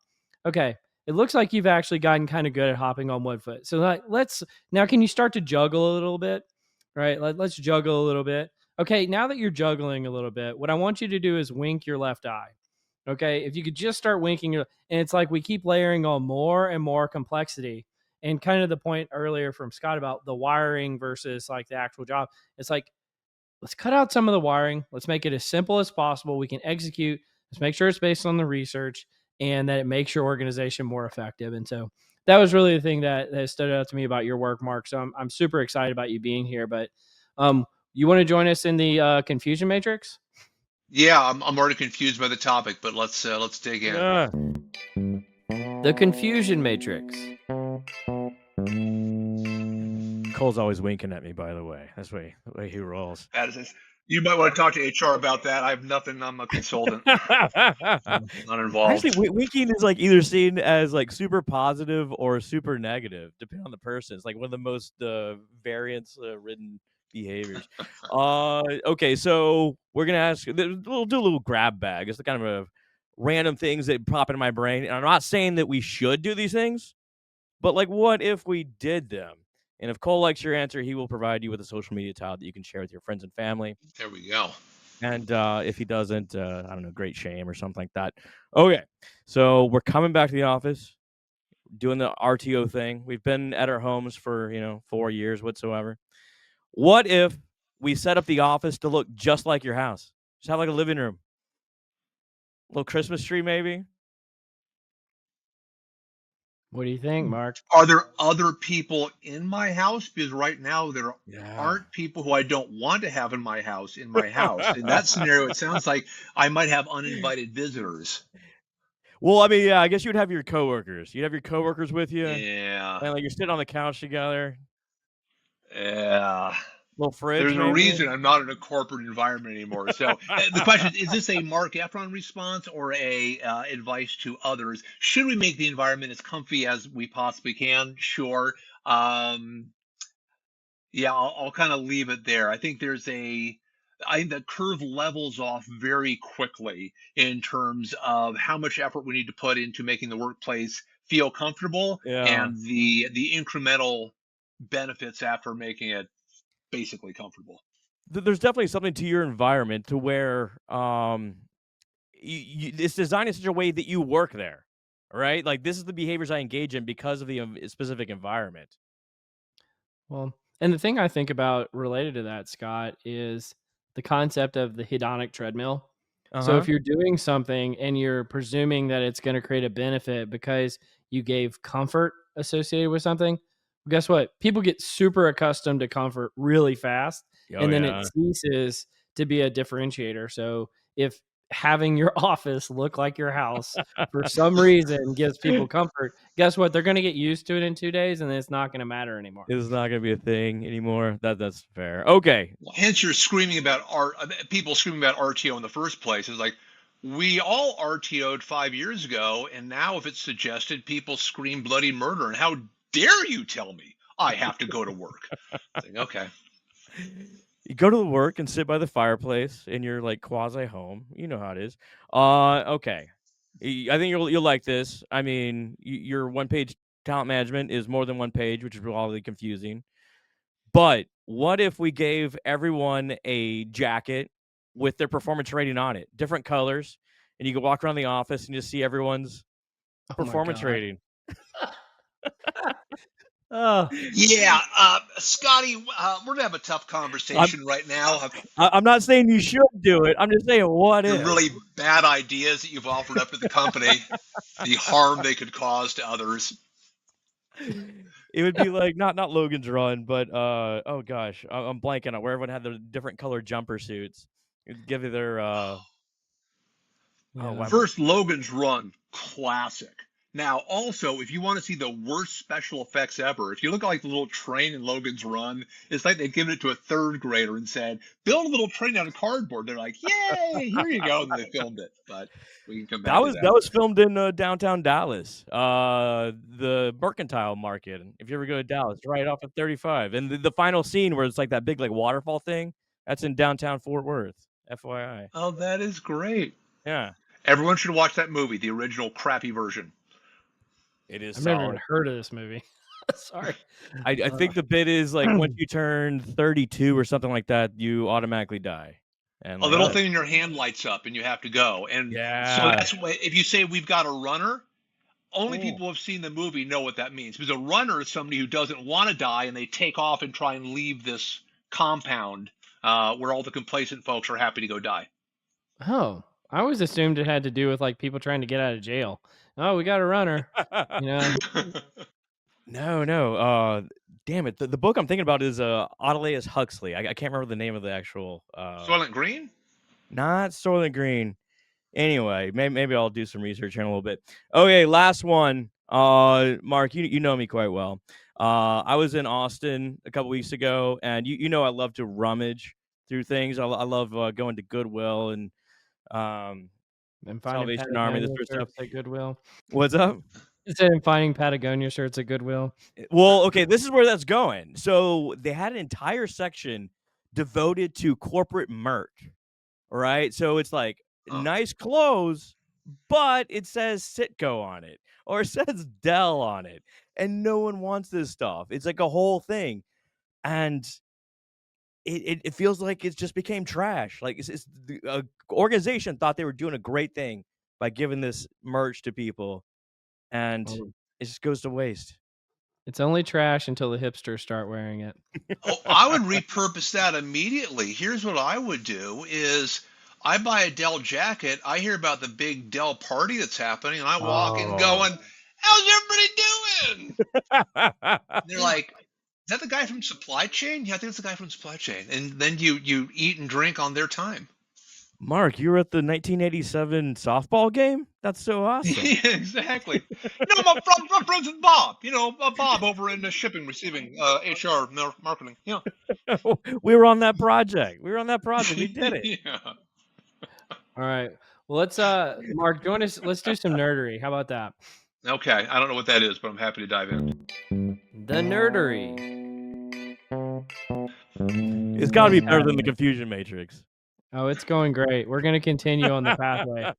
okay, it looks like you've actually gotten kind of good at hopping on one foot. So like, let's now, can you start to juggle a little bit? Right? Let's juggle a little bit. Okay, now that you're juggling a little bit, what I want you to do is wink your left eye. Okay, if you could just start winking your, and it's like we keep layering on more and more complexity. And kind of the point earlier from Scott about the wiring versus like the actual job, it's like, let's cut out some of the wiring. Let's make it as simple as possible. We can execute. Let's make sure it's based on the research and that it makes your organization more effective. And so that was really the thing that stood out to me about your work, Mark. So I'm super excited about you being here. But you want to join us in the confusion matrix? Yeah, I'm already confused by the topic, but let's dig in. Yeah. The confusion matrix. Cole's always winking at me, by the way. That's the way he rolls. That is it. You might want to talk to HR about that. I have nothing. I'm a consultant. I'm not involved. Actually, winking is like either seen as like super positive or super negative, depending on the person. It's like one of the most variance ridden behaviors. Okay, so we're gonna ask. We'll do a little grab bag. It's the kind of a random things that pop into my brain, and I'm not saying that we should do these things, but like, what if we did them? And if Cole likes your answer, he will provide you with a social media tile that you can share with your friends and family. There we go. And if he doesn't, I don't know, great shame or something like that. Okay, so we're coming back to the office, doing the RTO thing. We've been at our homes for 4 years whatsoever. What if we set up the office to look just like your house? Just have like a living room, little Christmas tree, maybe. What do you think, Mark? Are there other people in my house? Because right now there Yeah. aren't people who I don't want to have in my house. In that scenario, it sounds like I might have uninvited visitors. Well, I mean, yeah, I guess you'd have your coworkers. You'd have your coworkers with you. Yeah. And like you're sitting on the couch together. Yeah. Little fridge. There's a maybe? reason I'm not in a corporate environment anymore. So the question is this a Marc Effron response or a advice to others? Should we make the environment as comfy as we possibly can? Sure. Yeah, I'll kind of leave it there. I think the curve levels off very quickly in terms of how much effort we need to put into making the workplace feel comfortable Yeah. and the incremental benefits after making it basically comfortable. There's definitely something to your environment to where it's designed in such a way that you work there, right? Like this is the behaviors I engage in because of the specific environment. Well, and the thing I think about related to that, Scott, is the concept of the hedonic treadmill. So if you're doing something and you're presuming that it's going to create a benefit because you gave comfort associated with something, guess what? People get super accustomed to comfort really fast, Oh, and then yeah. it ceases to be a differentiator. So if having your office look like your house for some reason gives people comfort, guess what? They're going to get used to it in 2 days, and it's not going to matter anymore. It's not gonna be a thing anymore. That's fair. Okay. Well, hence you're screaming about people screaming about RTO in the first place. It's like we all RTO'd 5 years ago, and now if it's suggested, people scream bloody murder. And how dare you tell me I have to go to work? Like, okay. You go to work and sit by the fireplace in your like quasi home. You know how it is. Okay. I think you'll like this. I mean, your one page talent management is more than one page, which is really confusing. But what if we gave everyone a jacket with their performance rating on it, different colors, and you could walk around the office and just see everyone's Oh my performance God. rating? Oh, Yeah, Scotty, we're gonna have a tough conversation right now. I'm not saying you should do it. I'm just saying, what Your if? really bad ideas that you've offered up to the company, the harm they could cause to others. It would be like not Logan's Run, but oh gosh, I'm blanking on where everyone had their different colored jumper suits. It'd give you their oh, yeah. First, Logan's Run, classic. Now, also, if you want to see the worst special effects ever, if you look at like the little train in Logan's Run, it's like they've given it to a third grader and said, "Build a little train out of cardboard." They're like, "Yay, here you go," and they filmed it. But we can come that back to was that. that was filmed in downtown Dallas, the Mercantile Market. If you ever go to Dallas, right off of 35, and the final scene where it's like that big like waterfall thing, that's in downtown Fort Worth. FYI, Oh, that is great. yeah, Everyone should watch that movie, the original crappy version. it is I've never even solid. heard of this movie. Sorry. I think the bit is like once you turn 32 or something like that, you automatically die, and A like little oh thing in your hand lights up and you have to go. And so yeah, that's why if you say we've got a runner, only mm. people who have seen the movie know what that means. Because a runner is somebody who doesn't want to die and they take off and try and leave this compound where all the complacent folks are happy to go die. Oh, I always assumed it had to do with like people trying to get out of jail. Oh, we got a runner. You know, No. Damn it. The book I'm thinking about is Autolycus Huxley. I can't remember the name of the actual. Soylent Green? Not Soylent Green. Anyway, maybe I'll do some research in a little bit. Okay, last one. Mark, you know me quite well. I was in Austin a couple weeks ago, and you know I love to rummage through things. I love going to Goodwill and um, and finding Salvation Army, this Patagonia sort of stuff. shirts at Goodwill. What's up? Instead of finding Patagonia shirts at Goodwill. Well, okay, this is where that's going. So they had an entire section devoted to corporate merch. Right? So it's like Oh. nice clothes, but it says Sitco on it or it says Dell on it. And no one wants this stuff. It's like a whole thing. And it feels like it's just became trash. Like it's the organization thought they were doing a great thing by giving this merch to people, and Oh, it just goes to waste. it's only trash until the hipsters start wearing it. Oh, I would repurpose that immediately. Here's what I would do is I buy a Dell jacket, I hear about the big Dell party that's happening, and I walk in Oh. going, "How's everybody doing?" And they're like, "Is that the guy from supply chain?" "Yeah, I think it's the guy from supply chain." And then you eat and drink on their time. Mark, you were at the 1987 softball game? That's so awesome. Yeah, exactly. My friends with Bob. Bob over in shipping, receiving, HR, marketing. Yeah. We were on that project. We did it. Yeah. All right. Well, let's Mark, join us. Let's do some nerdery. How about that? Okay. I don't know what that is, but I'm happy to dive in. The nerdery. It's got to be better than the Confusion Matrix. Oh, it's going great. We're going to continue on the pathway.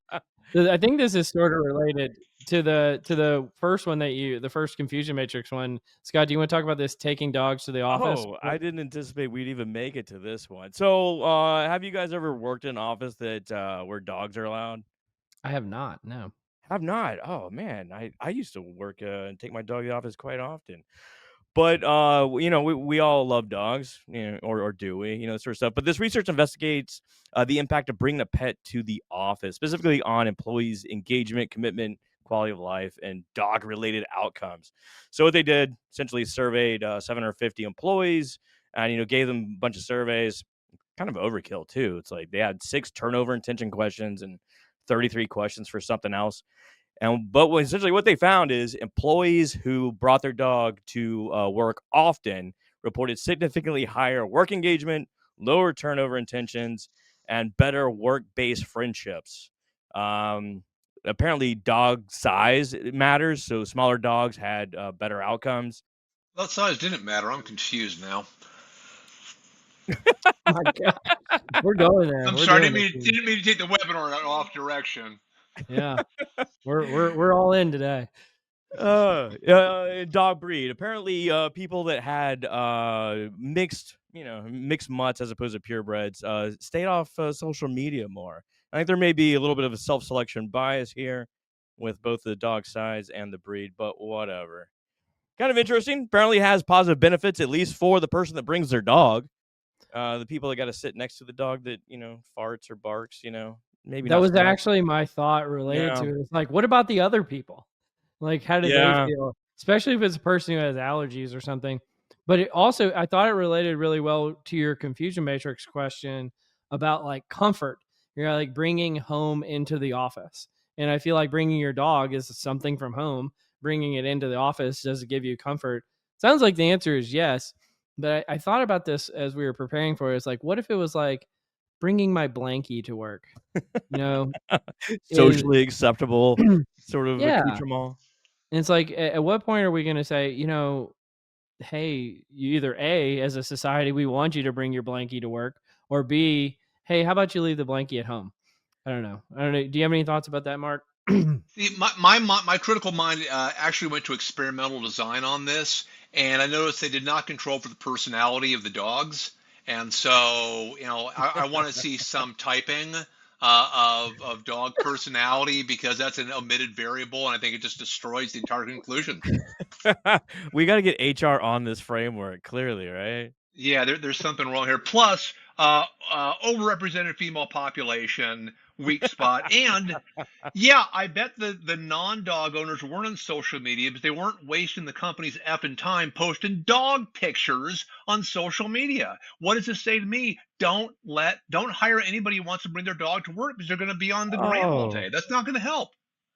I think this is sort of related to the first one the first Confusion Matrix one. Scott, do you want to talk about this taking dogs to the office? Oh, I didn't anticipate we'd even make it to this one. So, have you guys ever worked in an office that where dogs are allowed? I have not. No. Have not. Oh man, I used to work and take my dog to the office quite often. But we all love dogs, or do we, sort of stuff. But this research investigates the impact of bringing a pet to the office, specifically on employees' engagement, commitment, quality of life, and dog-related outcomes. So what they did essentially surveyed 750 employees, and gave them a bunch of surveys. kind of overkill too. It's like they had 6 turnover intention questions and 33 questions for something else. And but what essentially what they found is employees who brought their dog to work often reported significantly higher work engagement, lower turnover intentions, and better work-based friendships. Um, Apparently, dog size matters, so smaller dogs had better outcomes. That size didn't matter. I'm confused now. My God, we're going there. I'm We're sorry. doing this. Dude. Didn't mean to take the webinar in an off direction. Yeah, we're all in today. Dog breed. Apparently, people that had mixed, mixed mutts as opposed to purebreds, stayed off social media more. I think there may be a little bit of a self-selection bias here with both the dog size and the breed, but whatever. Kind of interesting. Apparently, has positive benefits at least for the person that brings their dog. The people that got to sit next to the dog that farts or barks, maybe That not was so much. actually my thought related Yeah, to it. It's like, what about the other people? Like, how do they yeah. feel? Especially if it's a person who has allergies or something. But it also, I thought it related really well to your confusion matrix question about like comfort. You're like bringing home into the office. And I feel like bringing your dog is something from home. Bringing it into the office, does it give you comfort? Sounds like the answer is yes. But I thought about this as we were preparing for it. It's like, what if it was like bringing my blankie to work? You know, is Socially acceptable sort of yeah. accoutrement. And it's like, at what point are we going to say, hey, you either A, as a society, we want you to bring your blankie to work, or B, hey, how about you leave the blankie at home? I don't know. I don't know. Do you have any thoughts about that, Mark? See, my critical mind actually went to experimental design on this, and I noticed they did not control for the personality of the dogs. And so, I want to see some typing of dog personality because that's an omitted variable, and I think it just destroys the entire conclusion. We got to get HR on this framework, clearly, right? Yeah, there's something wrong here. Plus, overrepresented female population, weak spot, and yeah, I bet the non-dog owners weren't on social media, but they weren't wasting the company's effing time posting dog pictures on social media. What does this say to me? Don't hire anybody who wants to bring their dog to work because they're going to be on the gram all Oh, day. That's not going to help.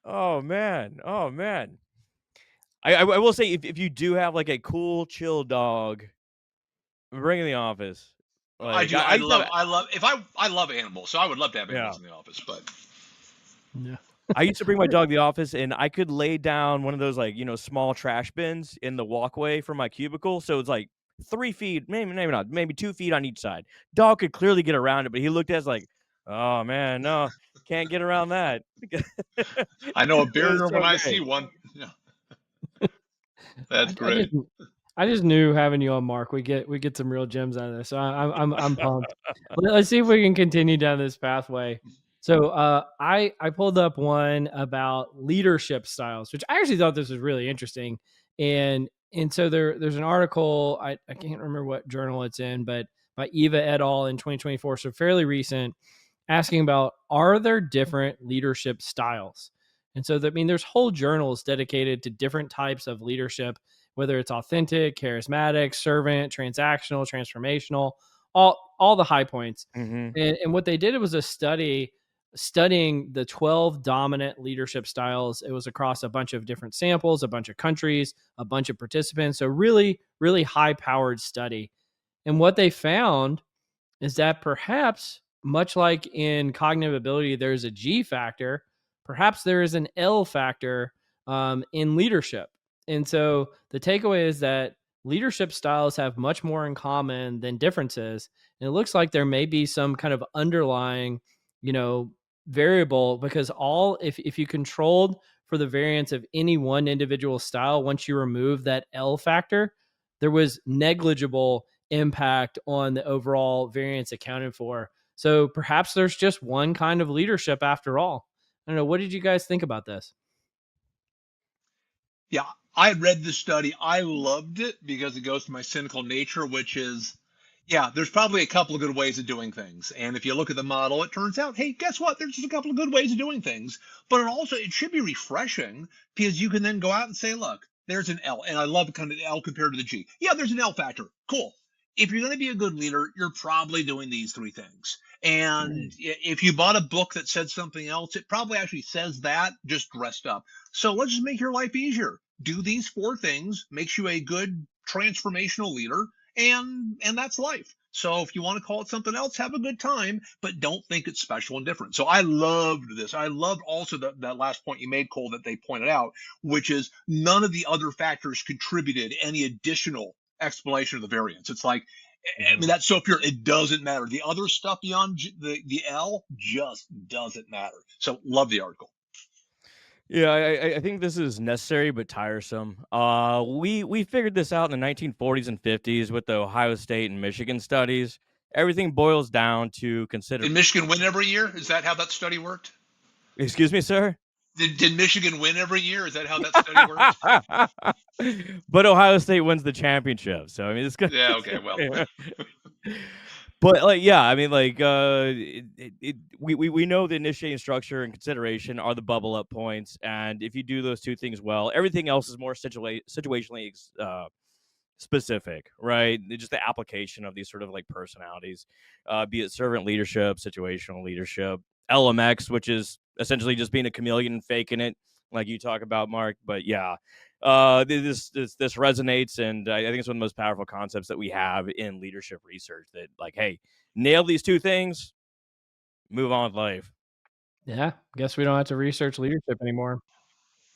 oh man, oh man. I will say if you do have like a cool chill dog, bring in the office. I Like do. I used to have, I love. If I love animals, so I would love to have yeah. animals in the office. But Yeah. I used to bring my dog to the office, and I could lay down one of those like small trash bins in the walkway for my cubicle. So it's like 3 feet, maybe not, maybe 2 feet on each side. Dog could clearly get around it, but he looked at us like, "Oh man, no, can't get around that." I know a It was barrier when so I great. see one. Yeah, that's I, I great. just I just knew having you on, Mark, we get some real gems out of this. So I'm pumped. Let's see if we can continue down this pathway. So I pulled up one about leadership styles, which I actually thought this was really interesting. And so there's an article, I can't remember what journal it's in, but by Eva et al. In 2024, so fairly recent, asking about, are there different leadership styles? And so that, I mean, there's whole journals dedicated to different types of leadership, whether it's authentic, charismatic, servant, transactional, transformational, all the high points. Hmm. And what they did, it was a study studying the 12 dominant leadership styles. It was across a bunch of different samples, a bunch of countries, a bunch of participants. So really, really high powered study. And what they found is that perhaps, much like in cognitive ability, there's a G factor, perhaps there is an L factor in leadership. And so the takeaway is that leadership styles have much more in common than differences. And it looks like there may be some kind of underlying, you know, variable, because if you controlled for the variance of any one individual style, once you remove that L factor, there was negligible impact on the overall variance accounted for. So perhaps there's just one kind of leadership after all. I don't know. What did you guys think about this? Yeah, I read the study. I loved it because it goes to my cynical nature, which is, yeah, there's probably a couple of good ways of doing things. And if you look at the model, it turns out, hey, guess what? There's just a couple of good ways of doing things. But it should be refreshing because you can then go out and say, look, there's an L. And I love kind of L compared to the G. Yeah, there's an L factor. Cool. if you're going to be a good leader, you're probably doing these three things. And Mm. if you bought a book that said something else, it probably actually says that just dressed up. So let's just make your life easier. Do these four things, makes you a good transformational leader, and that's life. So if you want to call it something else, have a good time, but don't think it's special and different. So I loved this. I loved also that last point you made, Cole, that they pointed out, which is none of the other factors contributed any additional explanation of the variance. It's like, I mean, Mhm. that's so pure. It doesn't matter. The other stuff beyond the L just doesn't matter. So love the article. Yeah, I think this is necessary but tiresome. We figured this out in the 1940s and 50s with the Ohio State and Michigan studies. Everything boils down to consider. Did Michigan win every year? Is that how that study worked? Excuse me, sir. Did Michigan win every year? Is that how that study worked? But Ohio State wins the championship, so I mean, it's good. Yeah. Okay. Well. But like, yeah, I mean, like, we know the initiating structure and consideration are the bubble up points, and if you do those two things well, everything else is more situationally specific, right? Just the application of these sort of like personalities, be it servant leadership, situational leadership, LMX, which is essentially just being a chameleon and faking it, like you talk about, Mark. But yeah, this resonates, and I think it's one of the most powerful concepts that we have in leadership research. That like, hey, nail these two things, move on with life. Yeah, guess we don't have to research leadership anymore.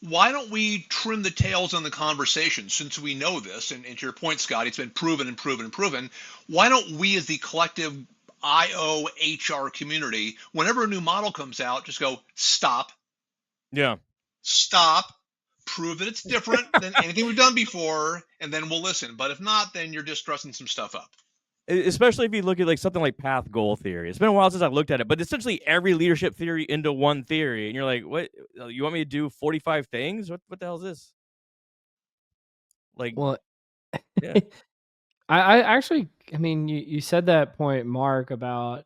Why don't we trim the tails on the conversation since we know this? And to your point, Scott, it's been proven and proven and proven. Why don't we, as the collective IOHR community, whenever a new model comes out, just go stop, Yeah. stop, prove that it's different than anything we've done before, and then we'll listen. But if not, then you're just dressing some stuff up. Especially if you look at like something like path goal theory. It's been a while since I've looked at it, but essentially every leadership theory into one theory, and you're like, what? You want me to do 45 things? What the hell is this? Like, Well, yeah. I actually, I mean, you said that point, Mark, about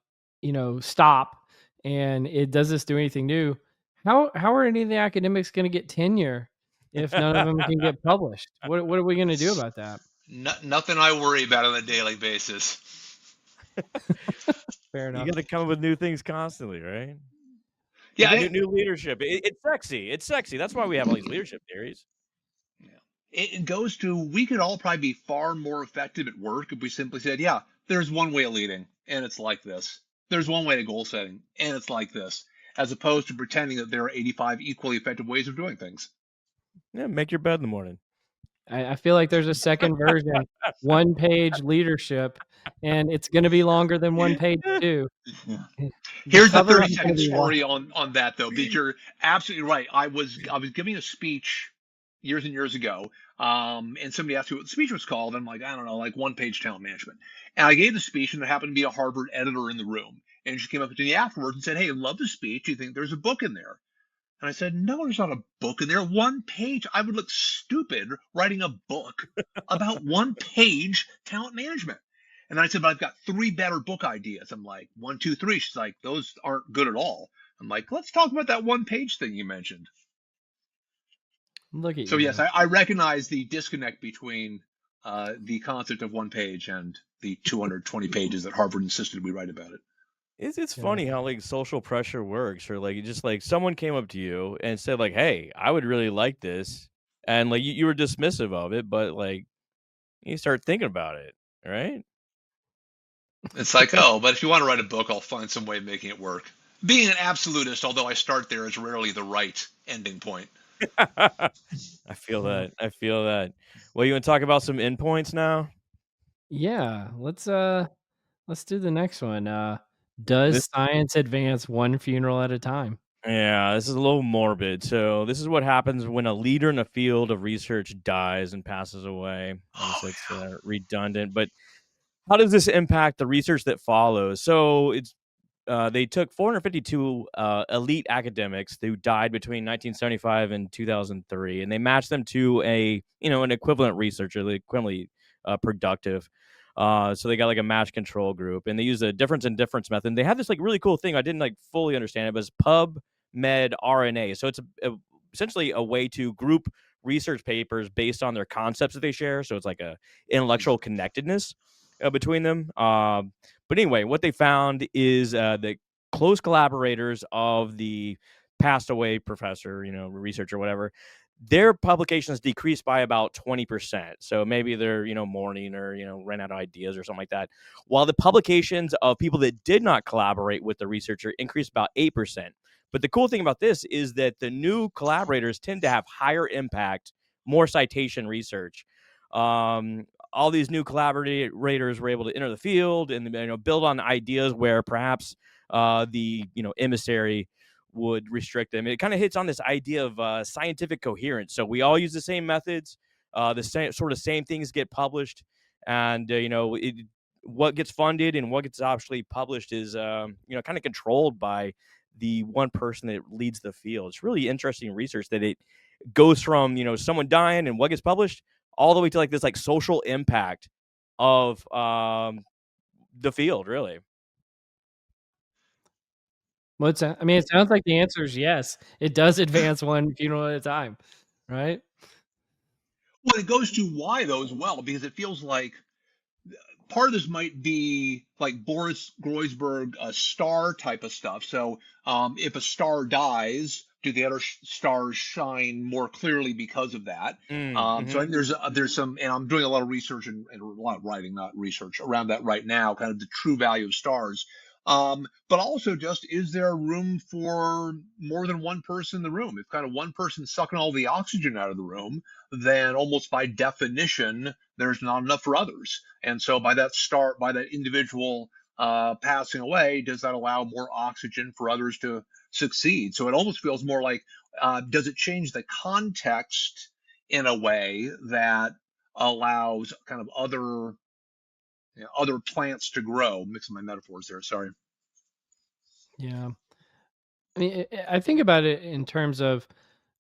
stop, and it does this do anything new? How are any of the academics going to get tenure if none of them can get published? What are we going to do about that? Nothing I worry about on a daily basis. Fair You enough. got to come up with new things constantly, right? Yeah, New leadership. It's sexy. It's sexy. That's why we have all these leadership theories. yeah. It goes to we could all probably be far more effective at work if we simply said, yeah, there's one way of leading, and it's like this. There's one way to goal setting, and it's like this, as opposed to pretending that there are 85 equally effective ways of doing things. Yeah, make your bed in the morning. I feel like there's a second version, one-page leadership, and it's going to be longer than one page too. Yeah. The Here's the cover 30 is going to second be long. story on that though, because you're absolutely right. I was giving a speech years and years ago, and somebody asked me what the speech was called. I'm like, I don't know, like one page talent management. And I gave the speech, and there happened to be a Harvard editor in the room, and she came up to me afterwards and said, "Hey, I love the speech. Do you think there's a book in there?" And I said, "No, there's not a book in there. One page. I would look stupid writing a book about one page talent management." And I said, "But I've got three better book ideas." I'm like, "One, two, three." She's like, "Those aren't good at all." I'm like, "Let's talk about that one page thing you mentioned." Look at So yes, you. I recognize the disconnect between the concept of one page and the 220 pages that Harvard insisted we write about it. It's Yeah. funny how like social pressure works, or like you just like someone came up to you and said like, "Hey, I would really like this," and like you were dismissive of it, but like you start thinking about it, right? It's like, oh, but if you want to write a book, I'll find some way of making it work. Being an absolutist, although I start there, is rarely the right ending point. I feel Yeah. that. I feel that. Well, you want to talk about some endpoints now? Yeah, let's do the next one. Does This, science advance one funeral at a time? yeah, this is a little morbid. So, this is what happens when a leader in a field of research dies and passes away. Oh Obviously, it's yeah. redundant, but how does this impact the research that follows? So, they took 452 elite academics who died between 1975 and 2003, and they matched them to an equivalent researcher, the equivalently productive. So they got like a match control group, and they used a difference in difference method. And they had this like really cool thing. I didn't like fully understand it, but it's PubMed RNA. So it's essentially a way to group research papers based on their concepts that they share. So it's like a intellectual connectedness. between them. But anyway, what they found is the close collaborators of the passed away professor, researcher, whatever, their publications decreased by about 20%. So maybe they're, mourning or, ran out of ideas or something like that. While the publications of people that did not collaborate with the researcher increased about 8%. But the cool thing about this is that the new collaborators tend to have higher impact, more citation research. All these new collaborators were able to enter the field and build on ideas where perhaps the emissary would restrict them. It kind of hits on this idea of scientific coherence. So we all use the same methods, the same things get published, and what gets funded and what gets actually published is kind of controlled by the one person that leads the field. It's really interesting research that it goes from someone dying and what gets published all the way to this social impact of the field, really. Well, I mean, it sounds like the answer is yes. It does advance one funeral at a time, right? Well, it goes to why though as well, because it feels like part of this might be like Boris Groysberg star type of stuff. So if a star dies, do the other stars shine more clearly because of that? So I think there's some, and I'm doing a lot of research and a lot of writing, not research, around that right now, kind of the true value of stars. But also just, is there room for more than one person in the room? If kind of one person sucking all the oxygen out of the room, then almost by definition, there's not enough for others. And so by that individual passing away, does that allow more oxygen for others to succeed? So it almost feels more like, does it change the context in a way that allows kind of other plants to grow? Mixing my metaphors there, sorry. Yeah. I mean, I think about it in terms of,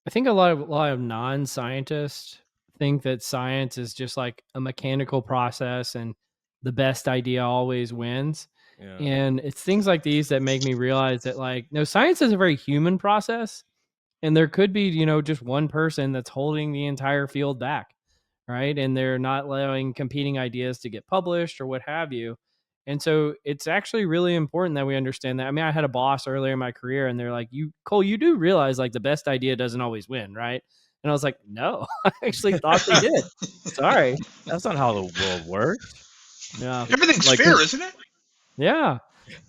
I think a lot of non-scientists think that science is just like a mechanical process and the best idea always wins. Yeah. And it's things like these that make me realize that, like, no, science is a very human process, and there could be, just one person that's holding the entire field back, right? And they're not allowing competing ideas to get published or what have you. And so it's actually really important that we understand that. I mean, I had a boss earlier in my career, and they're like, Cole, you do realize like the best idea doesn't always win, right? And I was like, no, I actually thought they did. Sorry. That's not how the world works. Yeah. Everything's fair, isn't it? Yeah.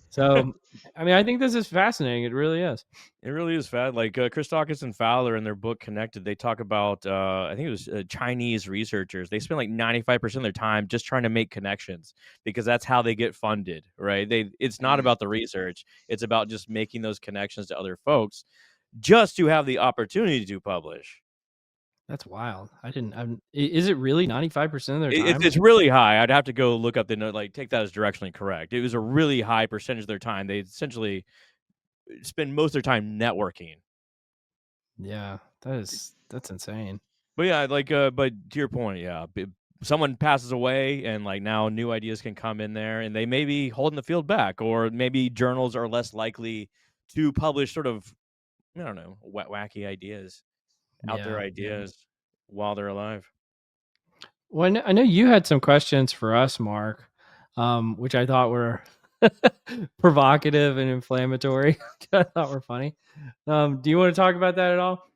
So, I mean, I think this is fascinating. It really is. It really is fat. Like Christakis and Fowler in their book Connected, they talk about I think it was Chinese researchers. They spend like 95% of their time just trying to make connections because that's how they get funded, right? It's not about the research; it's about just making those connections to other folks, just to have the opportunity to publish. That's wild. Is it really 95% of their time? It's really high. I'd have to go look up the note, like take that as directionally correct. It was a really high percentage of their time. They essentially spend most of their time networking. Yeah, that's insane. But yeah, but to your point, yeah, someone passes away and like now new ideas can come in there and they may be holding the field back, or maybe journals are less likely to publish sort of, I don't know, wacky ideas, out there ideas while they're alive. Well, I know you had some questions for us, Mark, which I thought were provocative and inflammatory, which I thought were funny. Do you want to talk about that at all?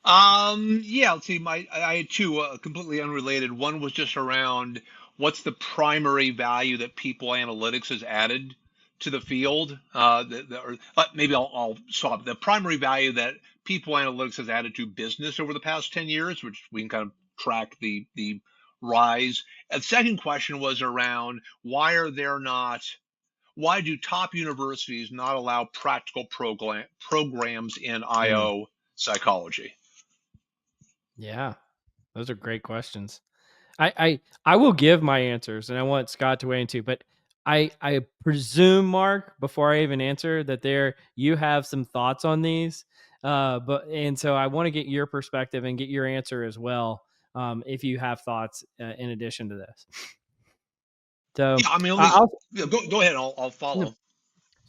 Yeah, let's see. I had two completely unrelated. One was just around what's the primary value that people analytics has added to the field. Maybe I'll swap the primary value that people analytics has added to business over the past 10 years, which we can kind of track the rise. And the second question was around why do top universities not allow practical programs in IO psychology? Yeah, those are great questions. I will give my answers, and I want Scott to weigh in too. But I presume, Mark, before I even answer, that you have some thoughts on these. And so I want to get your perspective and get your answer as well, if you have thoughts in addition to this. So yeah, I mean, go ahead. I'll follow.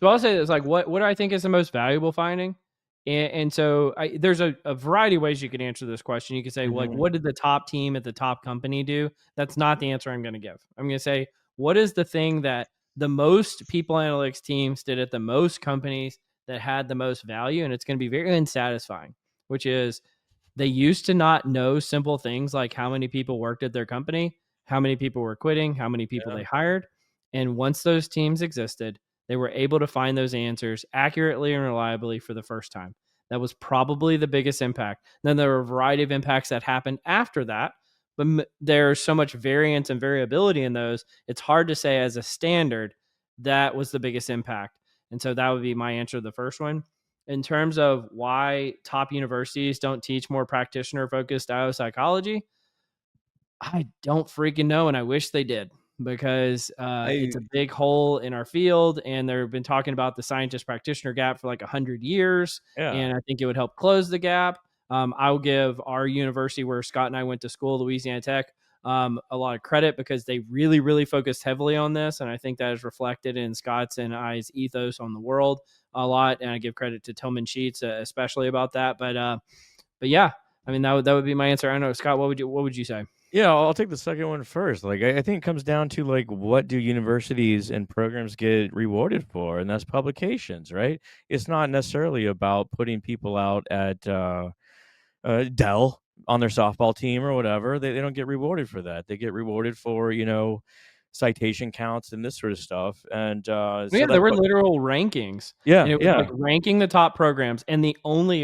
So I'll say this: like, what do I think is the most valuable finding? And so there's a variety of ways you could answer this question. You could say, like, what did the top team at the top company do? That's not the answer I'm going to give. I'm going to say, what is the thing that the most people analytics teams did at the most companies that had the most value? And it's going to be very unsatisfying, which is they used to not know simple things like how many people worked at their company, how many people were quitting, how many people Yeah. they hired. And once those teams existed, they were able to find those answers accurately and reliably for the first time. That was probably the biggest impact. Then there were a variety of impacts that happened after that, but there's so much variance and variability in those. It's hard to say as a standard that was the biggest impact. And so that would be my answer to the first one. In terms of why top universities don't teach more practitioner focused IO psychology, I don't freaking know, and I wish they did because I it's a big hole in our field, and they've been talking about the scientist practitioner gap for like 100 years, yeah. and I think it would help close the gap. I'll give our university where Scott and I went to school, Louisiana Tech, a lot of credit because they really, really focused heavily on this, and I think that is reflected in Scott's and I's ethos on the world a lot. And I give credit to Tillman Sheets, especially about that. But yeah, I mean that would be my answer. I don't know, Scott, what would you say? Yeah, I'll take the second one first. Like, I think it comes down to like, what do universities and programs get rewarded for, and that's publications, right? It's not necessarily about putting people out at Dell on their softball team or whatever. They don't get rewarded for that. They get rewarded for citation counts and this sort of stuff. And Yeah, so there that's were what. literal rankings, and Yeah, it was like yeah. ranking the top programs, and it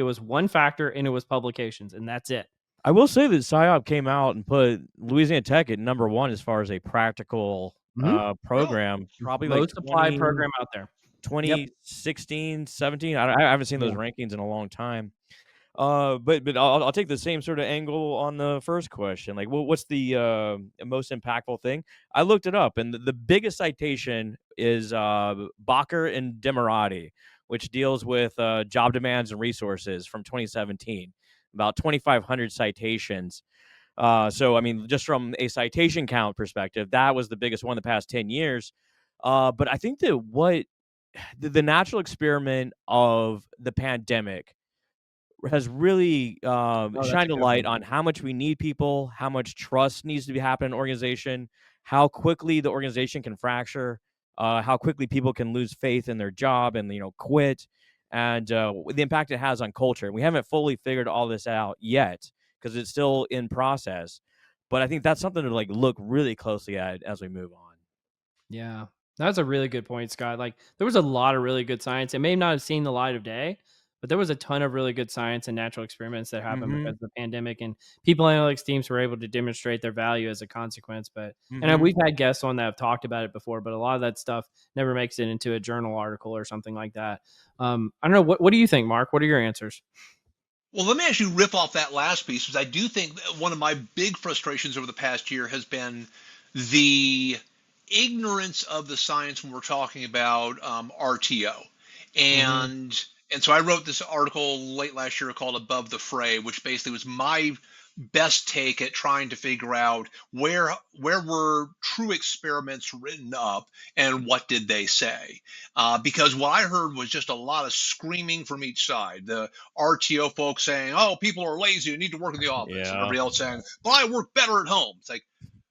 was one factor, and it was publications, and that's it. I will say that PsyOp came out and put Louisiana Tech at number one as far as a practical Mhm. Really? program, probably like Most applied program out there. Yep. 2016, 17. I haven't seen those Yeah. rankings in a long time. But I'll take the same sort of angle on the first question. Like, what's the most impactful thing? I looked it up, and the biggest citation is Bacher and Demerati, which deals with job demands and resources from 2017, about 2,500 citations. So, I mean, just from a citation count perspective, that was the biggest one the past 10 years. But I think that the natural experiment of the pandemic has really Oh, that's a shined a good light one. on how much we need people, how much trust needs to be happening in an organization, how quickly the organization can fracture, how quickly people can lose faith in their job and quit, and the impact it has on culture. We haven't fully figured all this out yet because it's still in process, but I think that's something to like look really closely at as we move on. Yeah. That's a really good point, Scott. Like there was a lot of really good science. It may not have seen the light of day, but there was a ton of really good science and natural experiments that happened because Hmm. of the pandemic, and people analytics teams were able to demonstrate their value as a consequence. But Hmm. we've had guests on that have talked about it before, but a lot of that stuff never makes it into a journal article or something like that. I don't know. What do you think, Mark? What are your answers? Well, let me actually rip off that last piece because I do think that one of my big frustrations over the past year has been the ignorance of the science when we're talking about RTO. Hmm. And so I wrote this article late last year called Above the Fray, which basically was my best take at trying to figure out where were true experiments written up and what did they say, because what I heard was just a lot of screaming from each side. The RTO folks saying, oh, people are lazy, you need to work in the office, and Yeah, everybody else saying, but I work better at home. It's like,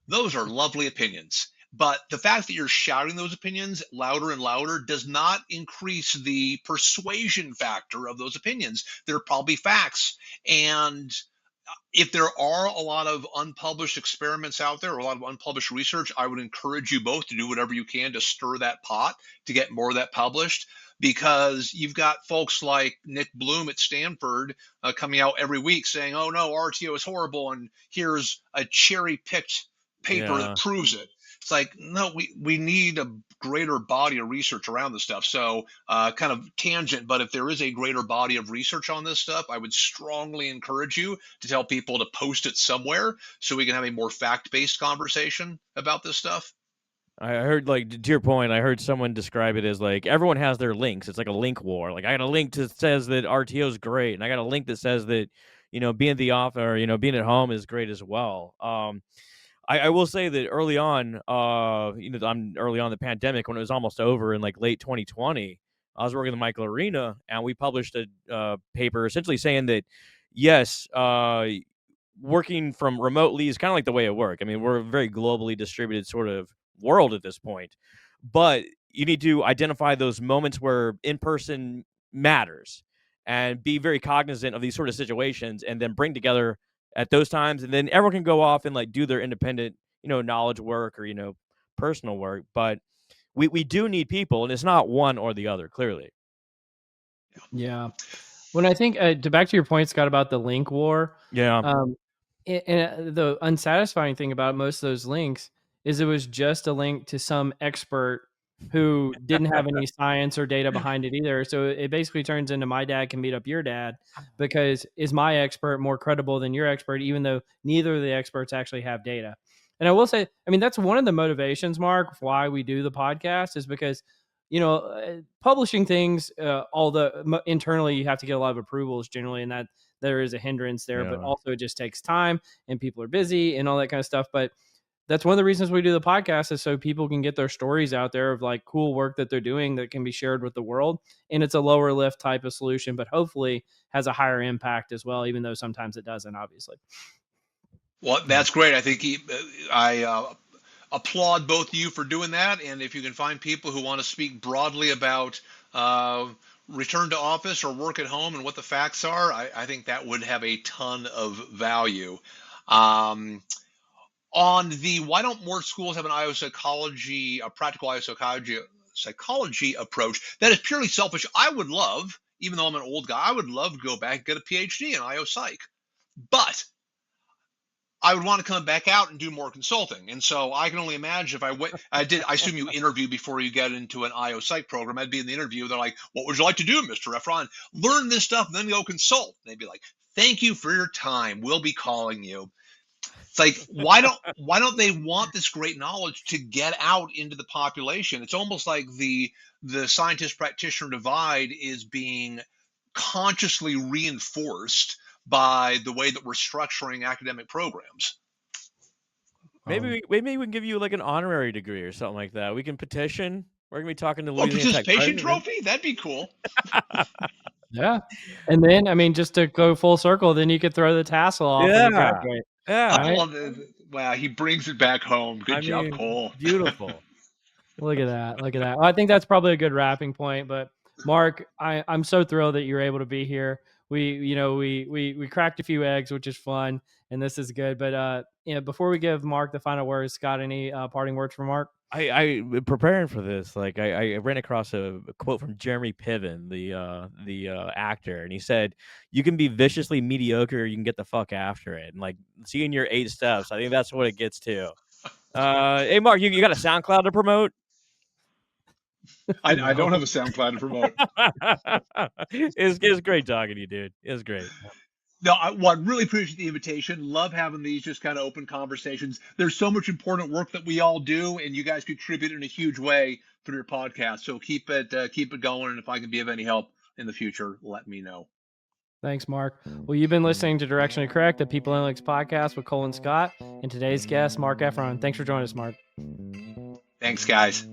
those are lovely opinions. But the fact that you're shouting those opinions louder and louder does not increase the persuasion factor of those opinions. They're probably facts. And if there are a lot of unpublished experiments out there, or a lot of unpublished research, I would encourage you both to do whatever you can to stir that pot to get more of that published. Because you've got folks like Nick Bloom at Stanford coming out every week saying, oh no, RTO is horrible, and here's a cherry picked paper that yeah. proves it. It's like, no, we need a greater body of research around this stuff. So, kind of tangent, but if there is a greater body of research on this stuff, I would strongly encourage you to tell people to post it somewhere so we can have a more fact based conversation about this stuff. I heard, like, to your point, I heard someone describe it as like everyone has their links. It's like a link war. Like, I got a link that says that RTO is great, and I got a link that says that being at the office or being at home is great as well. I will say that early on, I'm early on in the pandemic when it was almost over in like late 2020. I was working with Michael Arena, and we published a paper essentially saying that yes, working from remotely is kind of like the way it works. I mean, we're a very globally distributed sort of world at this point. But you need to identify those moments where in person matters and be very cognizant of these sort of situations, and then bring together at those times, and then everyone can go off and like do their independent, knowledge work or personal work. But we do need people, and it's not one or the other, clearly. Yeah. When I think to back to your point, Scott, about the link war, Yeah. and the unsatisfying thing about most of those links is it was just a link to some expert who didn't have any science or data behind it either. So it basically turns into my dad can beat up your dad, because is my expert more credible than your expert, even though neither of the experts actually have data. And I will say, I mean, that's one of the motivations, Mark, why we do the podcast, is because publishing things, although internally you have to get a lot of approvals generally, and that there is a hindrance there, but also it just takes time and people are busy and all that kind of stuff. But that's one of the reasons we do the podcast, is so people can get their stories out there of like cool work that they're doing that can be shared with the world. And it's a lower lift type of solution, but hopefully has a higher impact as well, even though sometimes it doesn't, obviously. Well, that's great. I think I applaud both of you for doing that. And if you can find people who want to speak broadly about return to office or work at home and what the facts are, I think that would have a ton of value. On the why don't more schools have an IO psychology, a practical IO psychology approach, that is purely selfish. I would love, even though I'm an old guy, I would love to go back and get a PhD in IO psych. But I would want to come back out and do more consulting. And so I can only imagine if I assume you interview before you get into an IO psych program. I'd be in the interview. They're like, what would you like to do, Mr. Effron? Learn this stuff and then go consult. And they'd be like, thank you for your time. We'll be calling you. It's like, why don't they want this great knowledge to get out into the population? It's almost like the scientist practitioner divide is being consciously reinforced by the way that we're structuring academic programs. Maybe we can give you like an honorary degree or something like that. We can petition. We're gonna be talking to Louisiana participation trophy. That'd be cool. Yeah, and then I mean, just to go full circle, then you could throw the tassel off when you graduate. Yeah. I love it. Wow, he brings it back home. Good job, Cole. Beautiful. Look at that. Look at that. Well, I think that's probably a good wrapping point. But Marc, I'm so thrilled that you're able to be here. We cracked a few eggs, which is fun, and this is good. But before we give Marc the final words, Scott, any parting words for Marc? I preparing for this, like I ran across a quote from Jeremy Piven, the actor, and he said, "You can be viciously mediocre, or you can get the fuck after it." And like seeing your 8 steps, I think that's what it gets to. Hey, Marc, you got a SoundCloud to promote? I don't have a SoundCloud to promote. It's great talking to you, dude. It's great. No, I really appreciate the invitation. Love having these just kind of open conversations. There's so much important work that we all do, and you guys contribute in a huge way through your podcast. So keep it going. And if I can be of any help in the future, let me know. Thanks, Marc. Well, you've been listening to Directionally Correct, the People Analytics podcast with Cole and Scott, and today's guest, Marc Effron. Thanks for joining us, Marc. Thanks, guys.